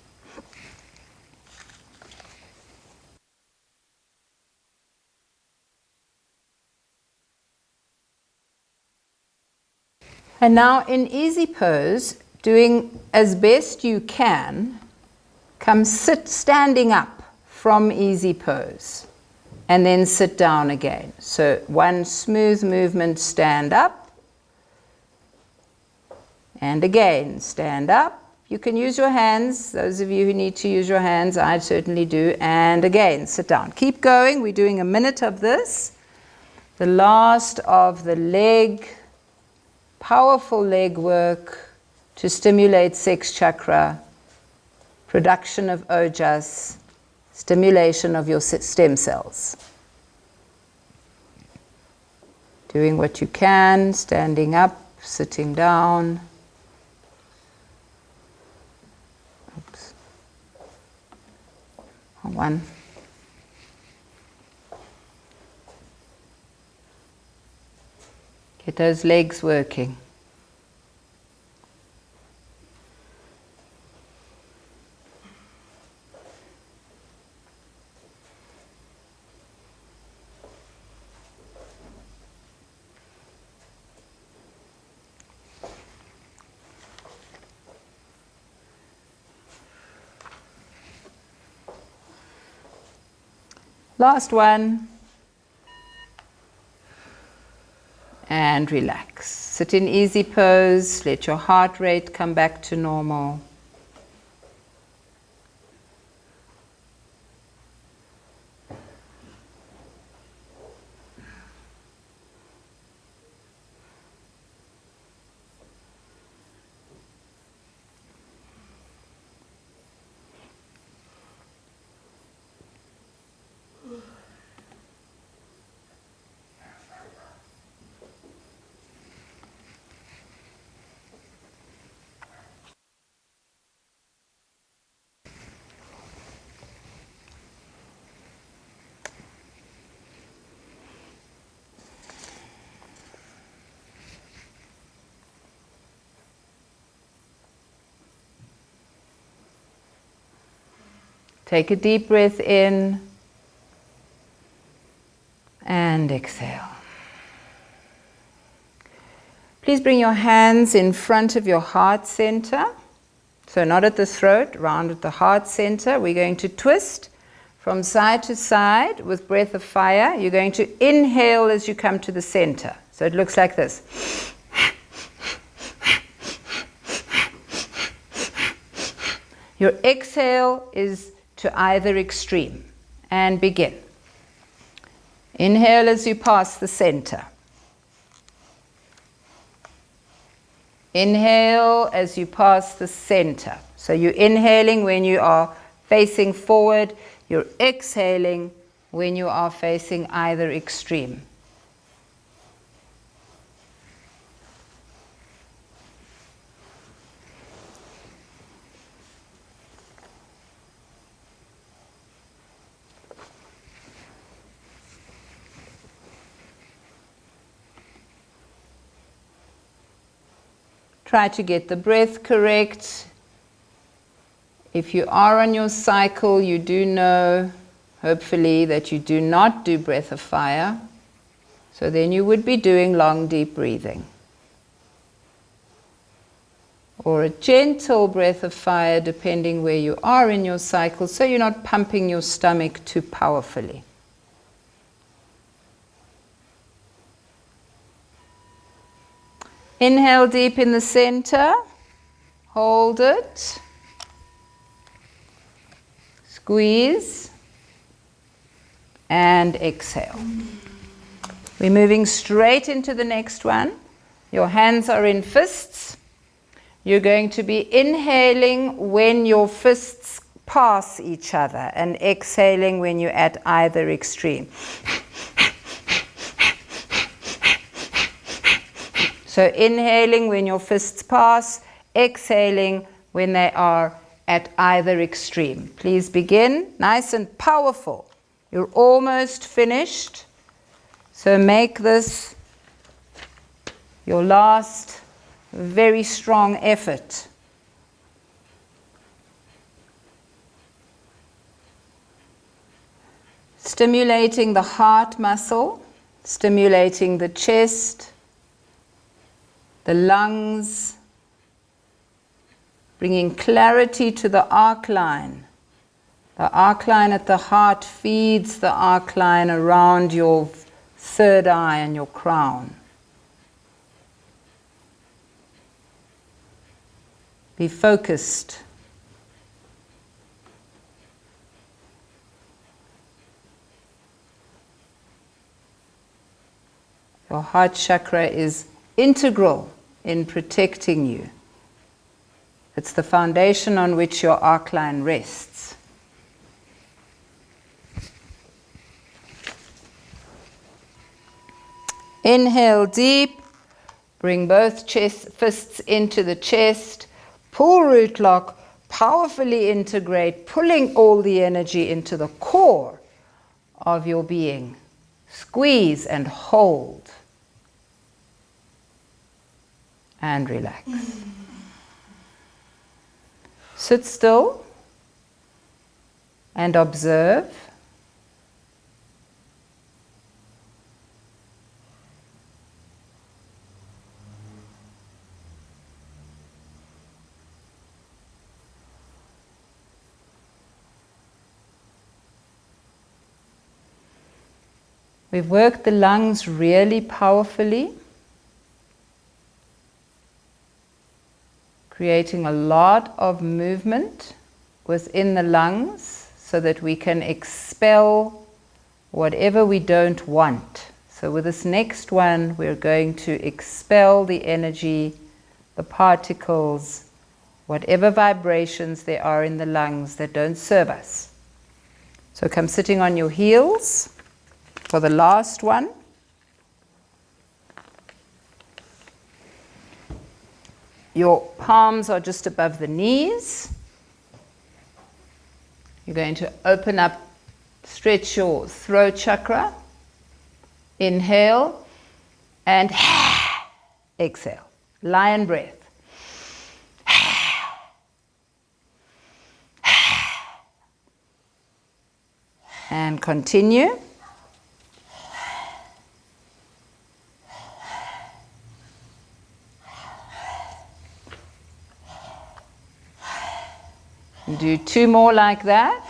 And now in easy pose, doing as best you can, come sit standing up from easy pose and then sit down again. So one smooth movement, stand up, and again stand up. You can use your hands, those of you who need to use your hands, I certainly do, and again sit down. Keep going, we're doing a minute of this. The last of the leg, powerful leg work to stimulate sex chakra, production of ojas, stimulation of your stem cells. Doing what you can, standing up, sitting down. Oops. One. Get those legs working. Last one. And relax. Sit in easy pose. Let your heart rate come back to normal. Take a deep breath in and exhale. Please bring your hands in front of your heart center. So not at the throat, round at the heart center. We're going to twist from side to side with breath of fire. You're going to inhale as you come to the center. So it looks like this. Your exhale is to either extreme, and begin. Inhale as you pass the center. Inhale as you pass the center. So you're inhaling when you are facing forward, you're exhaling when you are facing either extreme. Try to get the breath correct. If you are on your cycle, you do know, hopefully, that you do not do breath of fire. So then you would be doing long, deep breathing. Or a gentle breath of fire, depending where you are in your cycle, so you're not pumping your stomach too powerfully. Inhale deep in the center, hold it, squeeze, and exhale. We're moving straight into the next one. Your hands are in fists. You're going to be inhaling when your fists pass each other and exhaling when you're at either extreme. So inhaling when your fists pass, exhaling when they are at either extreme. Please begin, nice and powerful. You're almost finished. So make this your last very strong effort. Stimulating the heart muscle, stimulating the chest, the lungs, bringing clarity to the Arcline. The Arcline at the heart feeds the Arcline around your third eye and your crown. Be focused. Your heart chakra is integral in protecting you. It's the foundation on which your Arcline rests. Inhale deep, bring both fists into the chest, pull root lock, powerfully integrate, pulling all the energy into the core of your being. Squeeze and hold. And relax. Sit still and observe. We've worked the lungs really powerfully, creating a lot of movement within the lungs so that we can expel whatever we don't want. So with this next one, we're going to expel the energy, the particles, whatever vibrations there are in the lungs that don't serve us. So come sitting on your heels for the last one. Your palms are just above the knees. You're going to open up, stretch your throat chakra. Inhale and exhale. Lion breath. And continue. Do 2 more like that.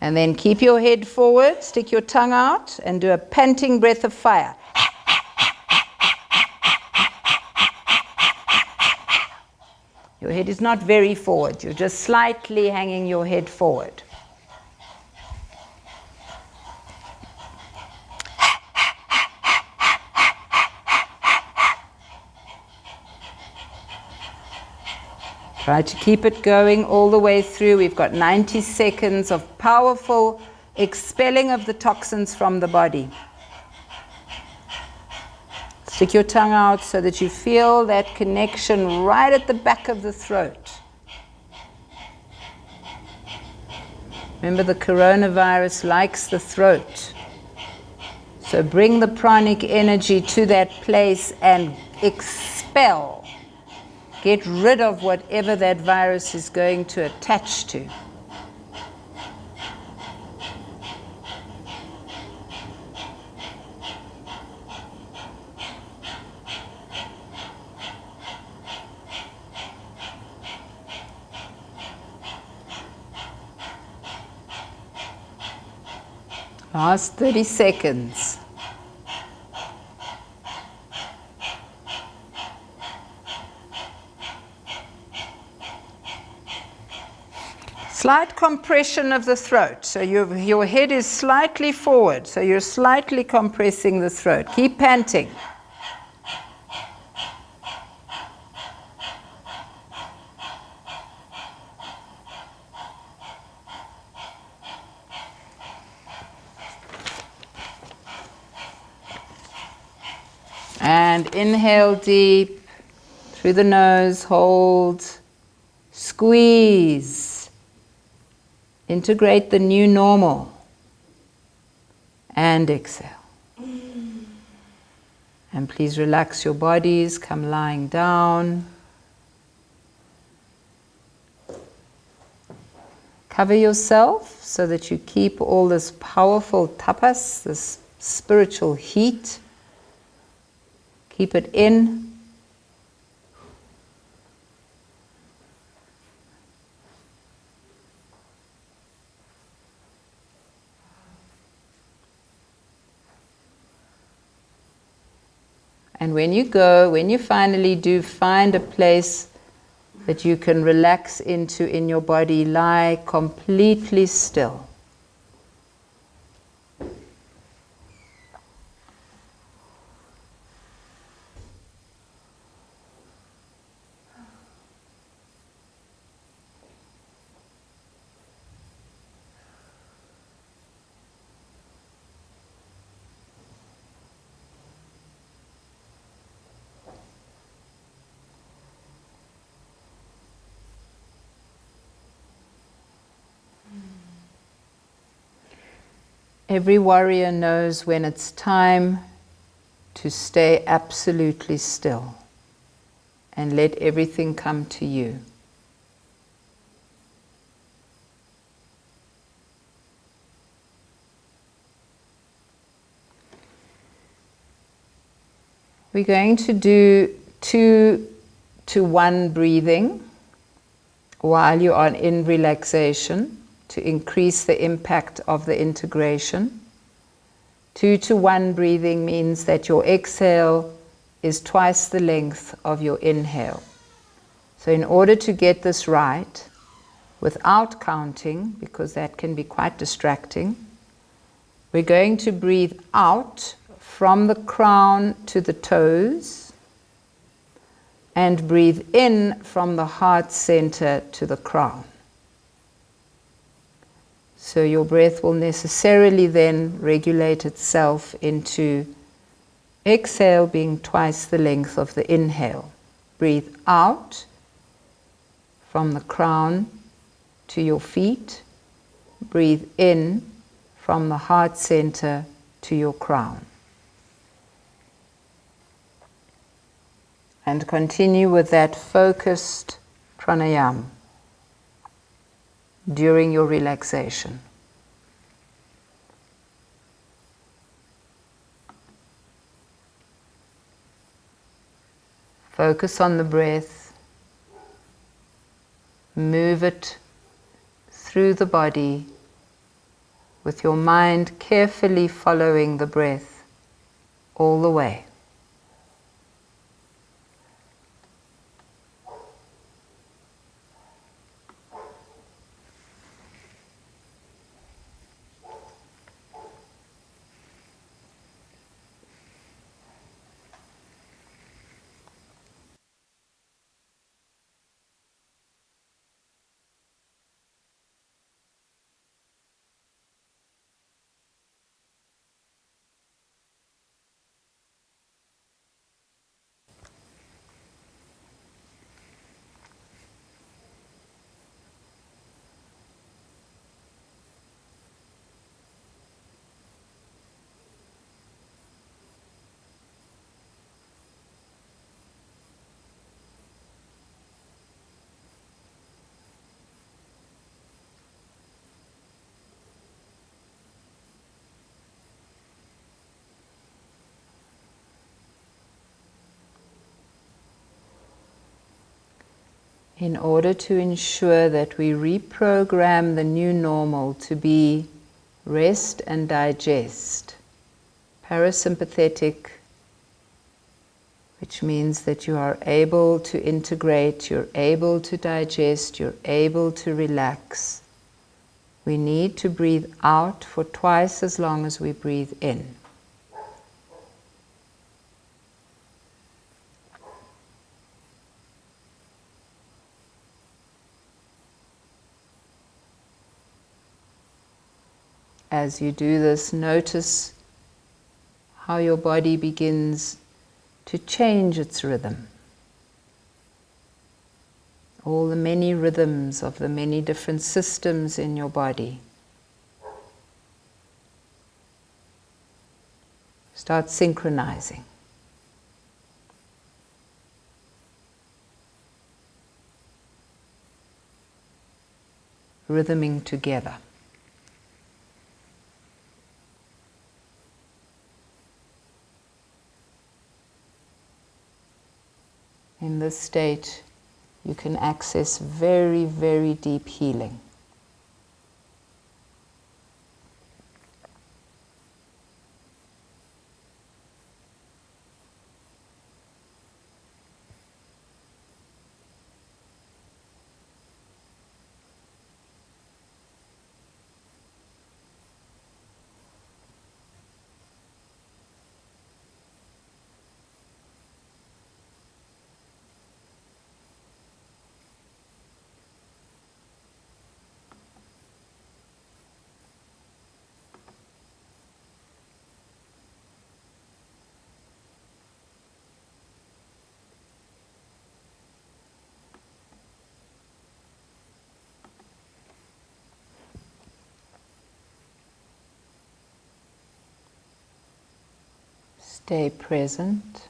And then keep your head forward, stick your tongue out, and do a panting breath of fire. Your head is not very forward, you're just slightly hanging your head forward. Try to keep it going all the way through. We've got 90 seconds of powerful expelling of the toxins from the body. Stick your tongue out so that you feel that connection right at the back of the throat. Remember, the coronavirus likes the throat. So bring the pranic energy to that place and expel. Get rid of whatever that virus is going to attach to. Last 30 seconds. Slight compression of the throat. So your head is slightly forward. So you're slightly compressing the throat. Keep panting. And inhale deep through the nose, hold, squeeze. Integrate the new normal. And exhale. And please relax your bodies, come lying down. Cover yourself so that you keep all this powerful tapas, this spiritual heat. Keep it in. And when you finally do find a place that you can relax into in your body, lie completely still. Every warrior knows when it's time to stay absolutely still and let everything come to you. We're going to do 2-to-1 breathing while you are in relaxation, to increase the impact of the integration. 2-to-1 breathing means that your exhale is twice the length of your inhale. So in order to get this right, without counting, because that can be quite distracting, we're going to breathe out from the crown to the toes and breathe in from the heart center to the crown. So your breath will necessarily then regulate itself into exhale being twice the length of the inhale. Breathe out from the crown to your feet. Breathe in from the heart center to your crown. And continue with that focused pranayama during your relaxation. Focus on the breath. Move it through the body with your mind carefully following the breath all the way. In order to ensure that we reprogram the new normal to be rest and digest, parasympathetic, which means that you are able to integrate, you're able to digest, you're able to relax. We need to breathe out for twice as long as we breathe in. As you do this, notice how your body begins to change its rhythm. All the many rhythms of the many different systems in your body. Start synchronizing. Rhythming together. In this state, you can access very, very deep healing. Stay present.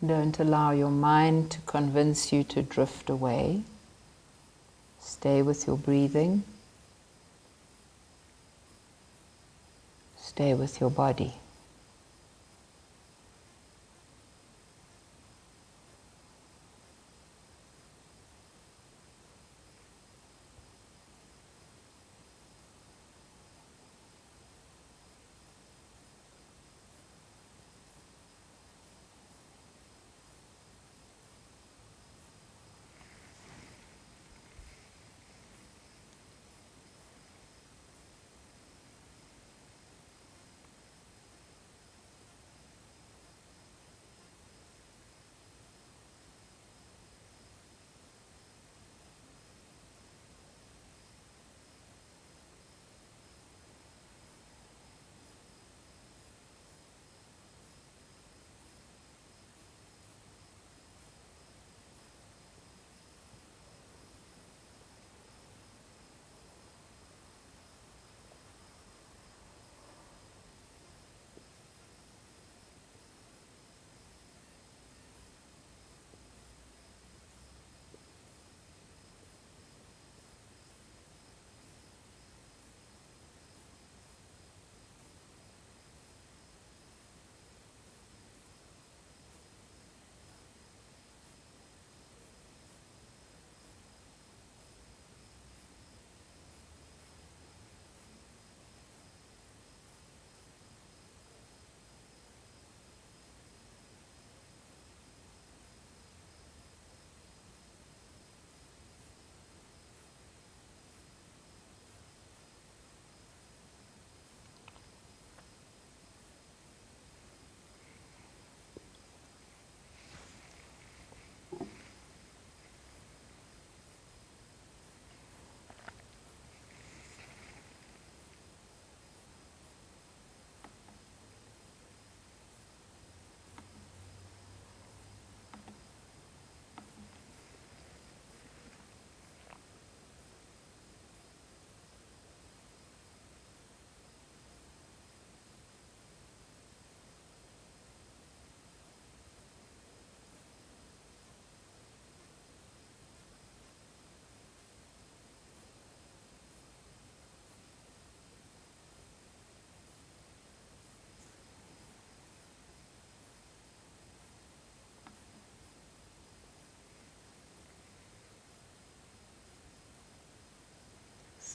Don't allow your mind to convince you to drift away. Stay with your breathing. Stay with your body.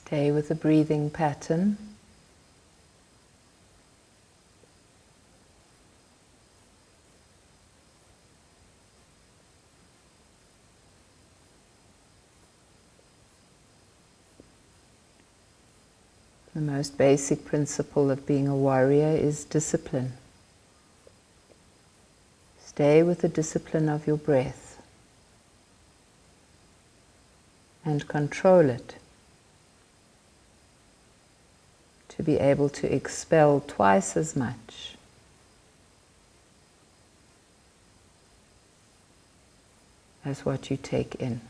Stay with the breathing pattern. The most basic principle of being a warrior is discipline. Stay with the discipline of your breath and control it to be able to expel twice as much as what you take in.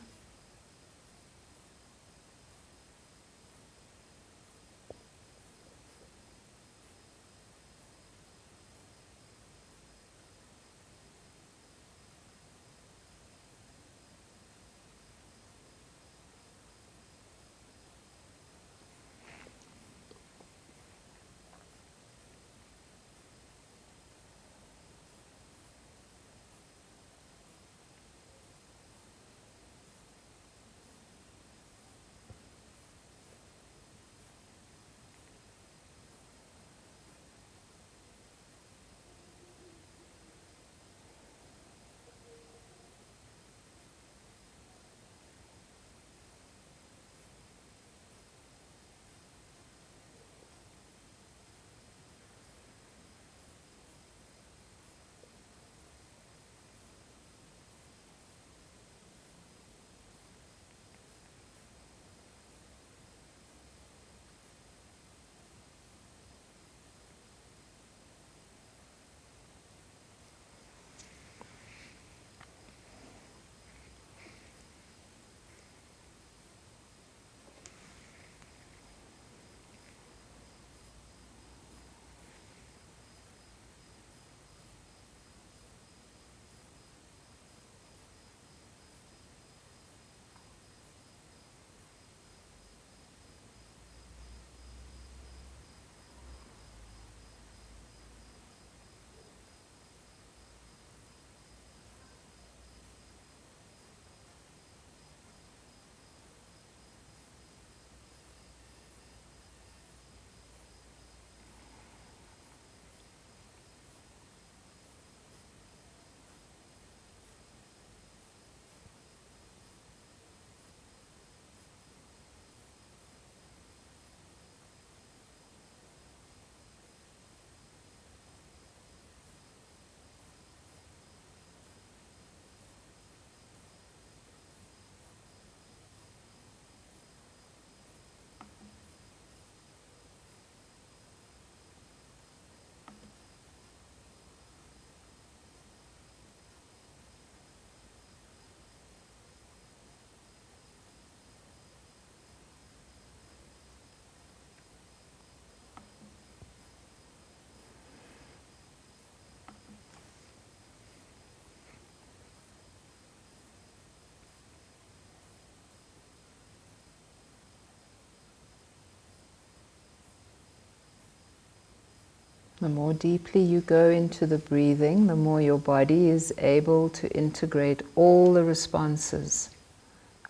The more deeply you go into the breathing, the more your body is able to integrate all the responses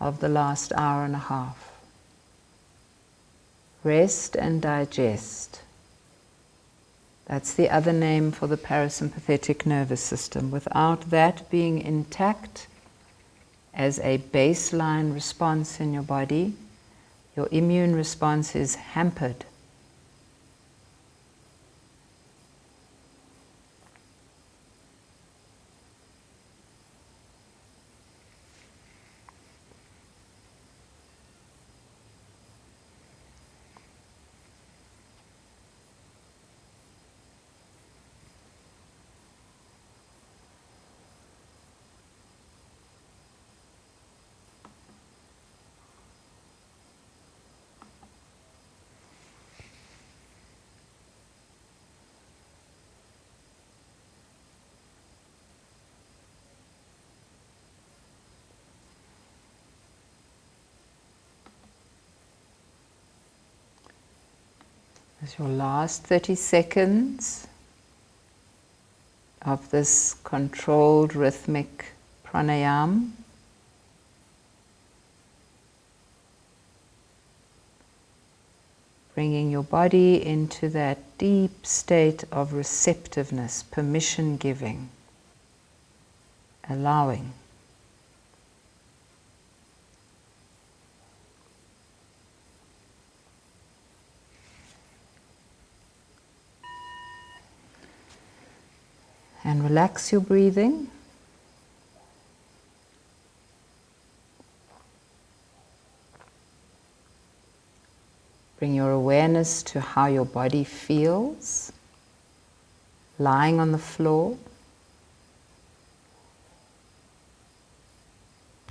of the last hour and a half. Rest and digest. That's the other name for the parasympathetic nervous system. Without that being intact as a baseline response in your body, your immune response is hampered. As your last 30 seconds of this controlled rhythmic pranayama, bringing your body into that deep state of receptiveness, permission giving, allowing. And relax your breathing. Bring your awareness to how your body feels, lying on the floor.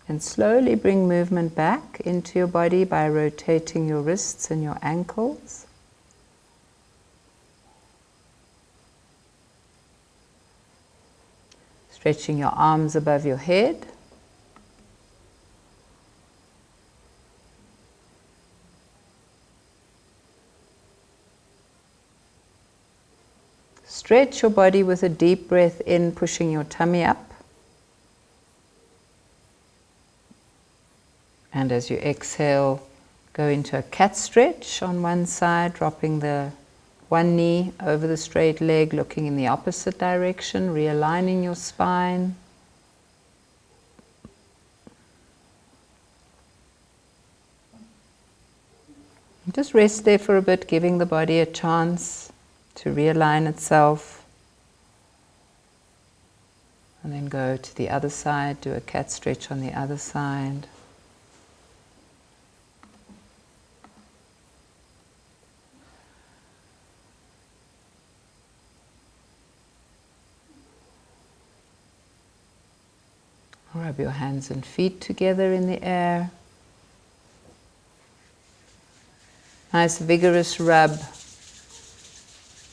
And slowly bring movement back into your body by rotating your wrists and your ankles. Stretching your arms above your head. Stretch your body with a deep breath in, pushing your tummy up. And as you exhale, go into a cat stretch on one side, dropping the one knee over the straight leg, looking in the opposite direction, realigning your spine. Just rest there for a bit, giving the body a chance to realign itself. And then go to the other side, do a cat stretch on the other side. Rub your hands and feet together in the air. Nice vigorous rub.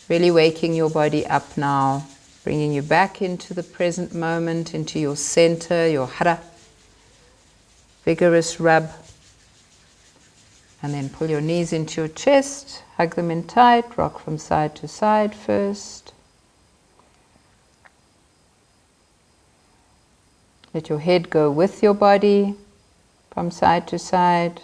Really waking your body up now. Bringing you back into the present moment, into your center, your hara. Vigorous rub. And then pull your knees into your chest. Hug them in tight. Rock from side to side first. Let your head go with your body from side to side.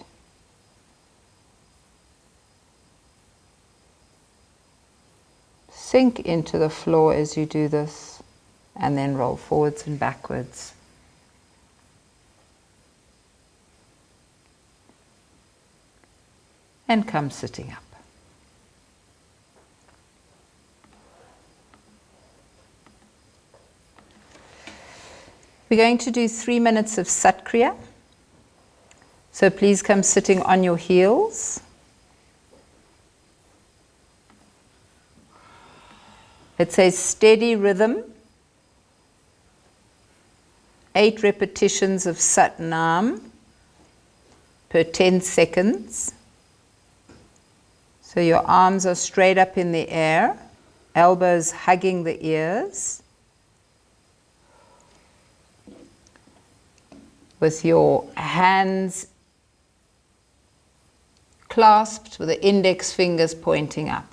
Sink into the floor as you do this, and then roll forwards and backwards. And come sitting up. We're going to do 3 minutes of Satkriya. So please come sitting on your heels. It's a steady rhythm. 8 repetitions of Sat Nam per 10 seconds. So your arms are straight up in the air, elbows hugging the ears. With your hands clasped with the index fingers pointing up.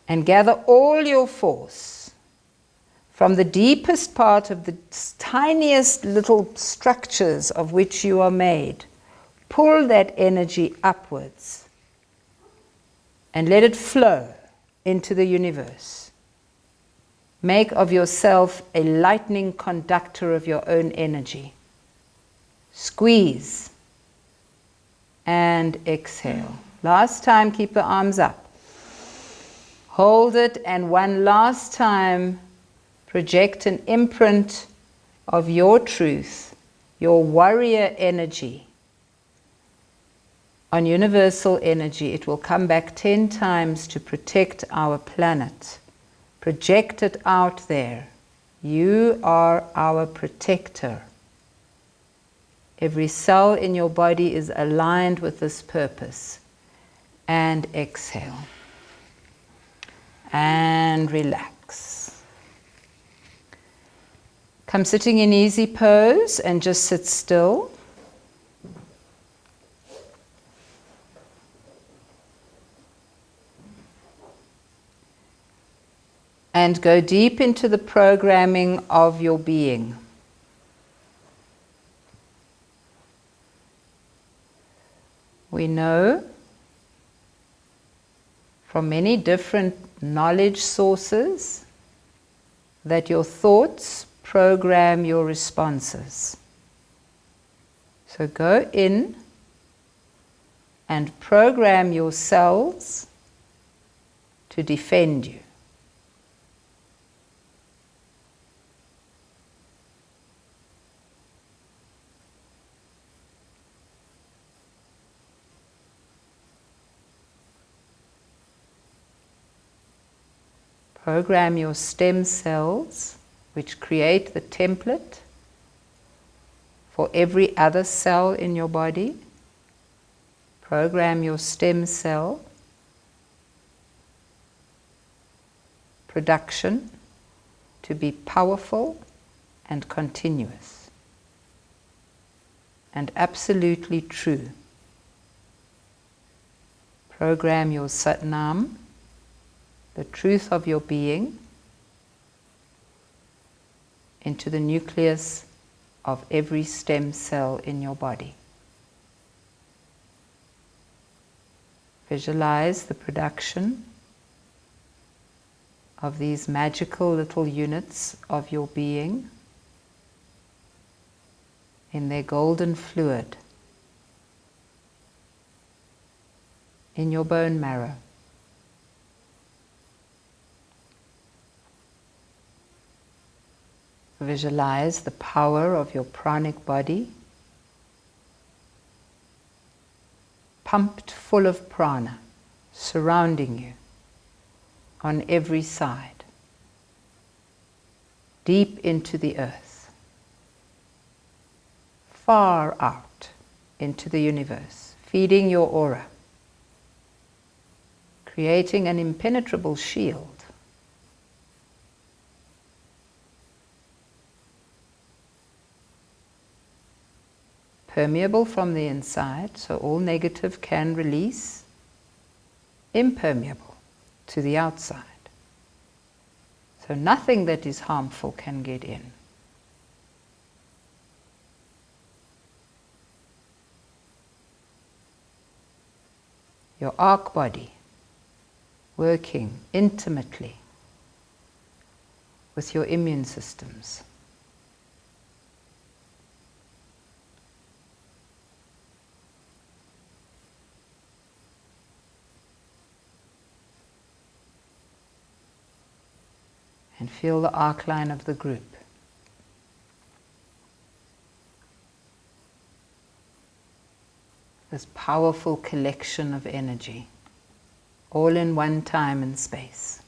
and gather all your force from the deepest part of the tiniest little structures of which you are made. Pull that energy upwards and let it flow into the universe. Make of yourself a lightning conductor of your own energy. Squeeze and exhale. Last time, keep the arms up. Hold it, and one last time, project an imprint of your truth, your warrior energy, on universal energy. It will come back 10 times to protect our planet. Project it out there. You are our protector. Every cell in your body is aligned with this purpose. And exhale. And relax. Come sitting in easy pose and just sit still. And go deep into the programming of your being. We know from many different knowledge sources that your thoughts program your responses. So go in and program your cells to defend you. Program your stem cells, which create the template for every other cell in your body. Program your stem cell production to be powerful and continuous and absolutely true. Program your Satnam, the truth of your being, into the nucleus of every stem cell in your body. Visualize the production of these magical little units of your being in their golden fluid in your bone marrow. Visualize the power of your pranic body, pumped full of prana, surrounding you on every side, deep into the earth, far out into the universe, feeding your aura, creating an impenetrable shield. Permeable from the inside, so all negative can release. Impermeable to the outside, so nothing that is harmful can get in. Your arc body working intimately with your immune systems. And feel the arcline of the group. This powerful collection of energy, all in one time and space.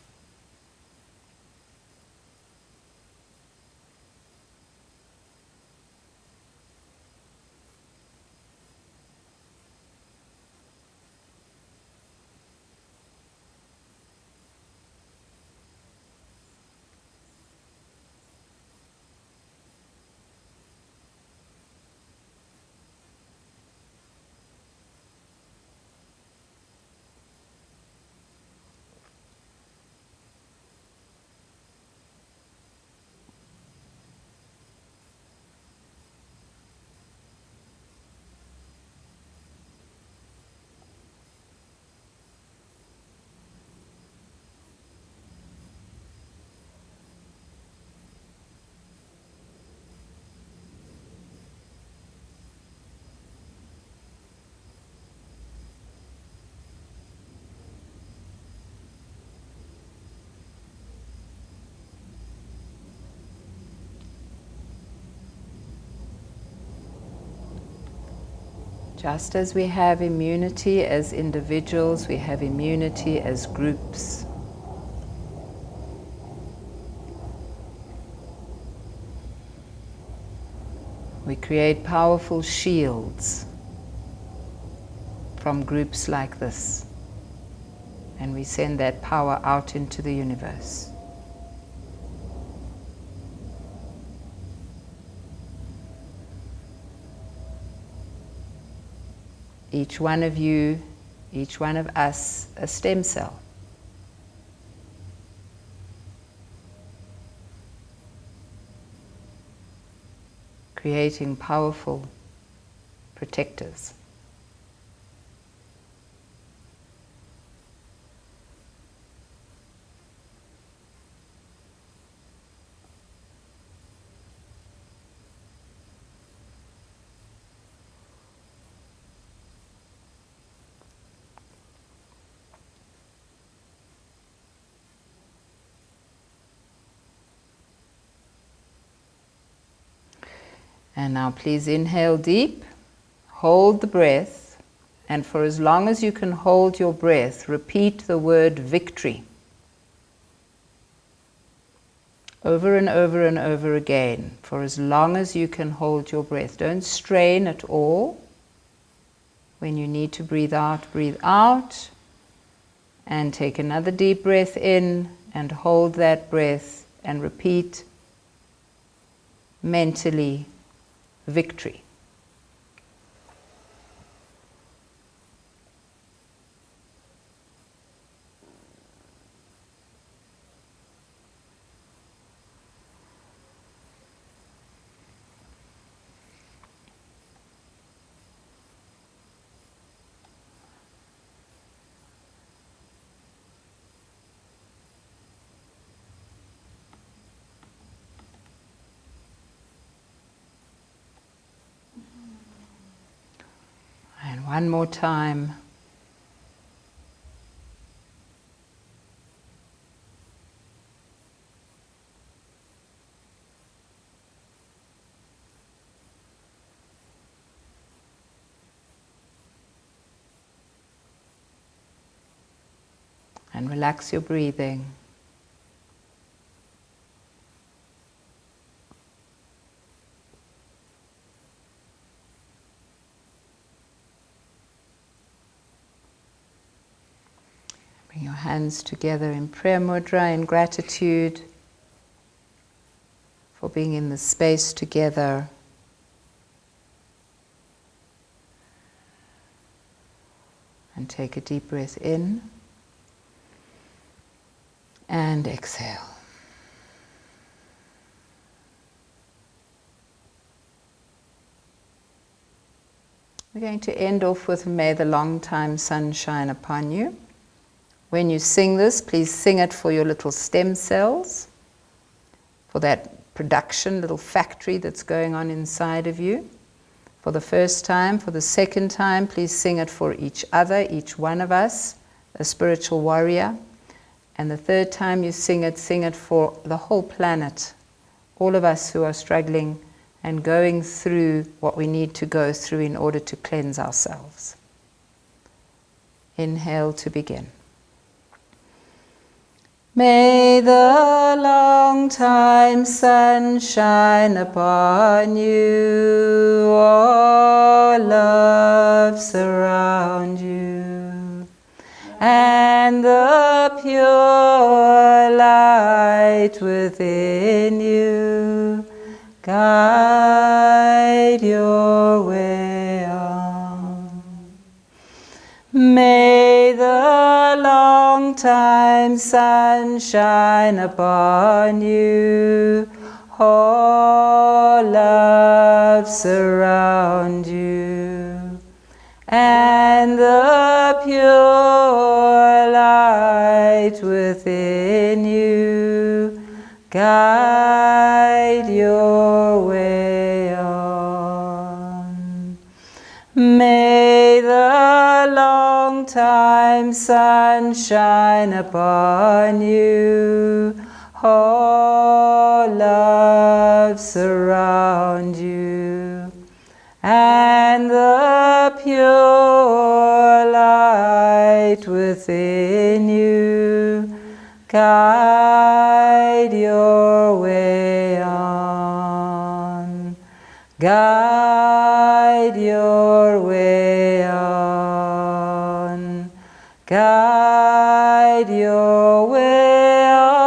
Just as we have immunity as individuals, we have immunity as groups. We create powerful shields from groups like this, and we send that power out into the universe. Each one of you, each one of us, a stem cell. Creating powerful protectors. And now please inhale deep, hold the breath, and for as long as you can hold your breath, repeat the word victory. Over and over and over again, for as long as you can hold your breath. Don't strain at all. When you need to breathe out, and take another deep breath in, and hold that breath, and repeat mentally, victory. And one more time. And relax your breathing. Bring your hands together in prayer mudra, in gratitude for being in the space together. And take a deep breath in and exhale. We're going to end off with "May the long time sun shine upon you." When you sing this, please sing it for your little stem cells, for that production, little factory that's going on inside of you. For the first time, for the second time, please sing it for each other, each one of us, a spiritual warrior. And the third time you sing it for the whole planet, all of us who are struggling and going through what we need to go through in order to cleanse ourselves. Inhale to begin. May the long time sun shine upon you, all love surround you, and the pure light within you guide your way on. May the long time sun shine upon you, all love surround you, and the pure light within you guide your way on. May the long time sun shine upon you, all love surround you, and the the pure light within you guide your way on. Guide your way on. Guide your way on.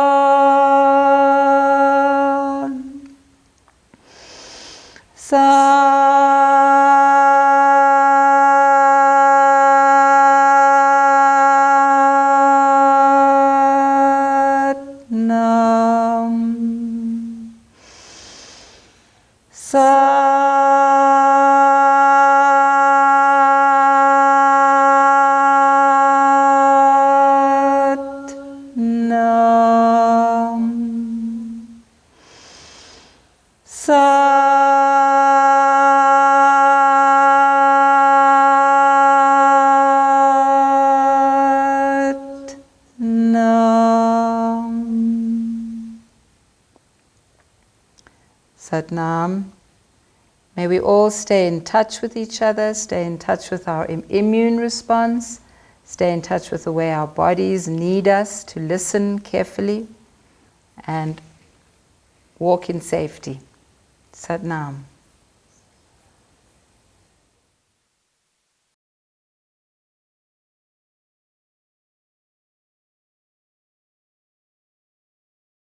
Satnam. May we all stay in touch with each other, stay in touch with our immune response, stay in touch with the way our bodies need us to listen carefully and walk in safety. Satnam.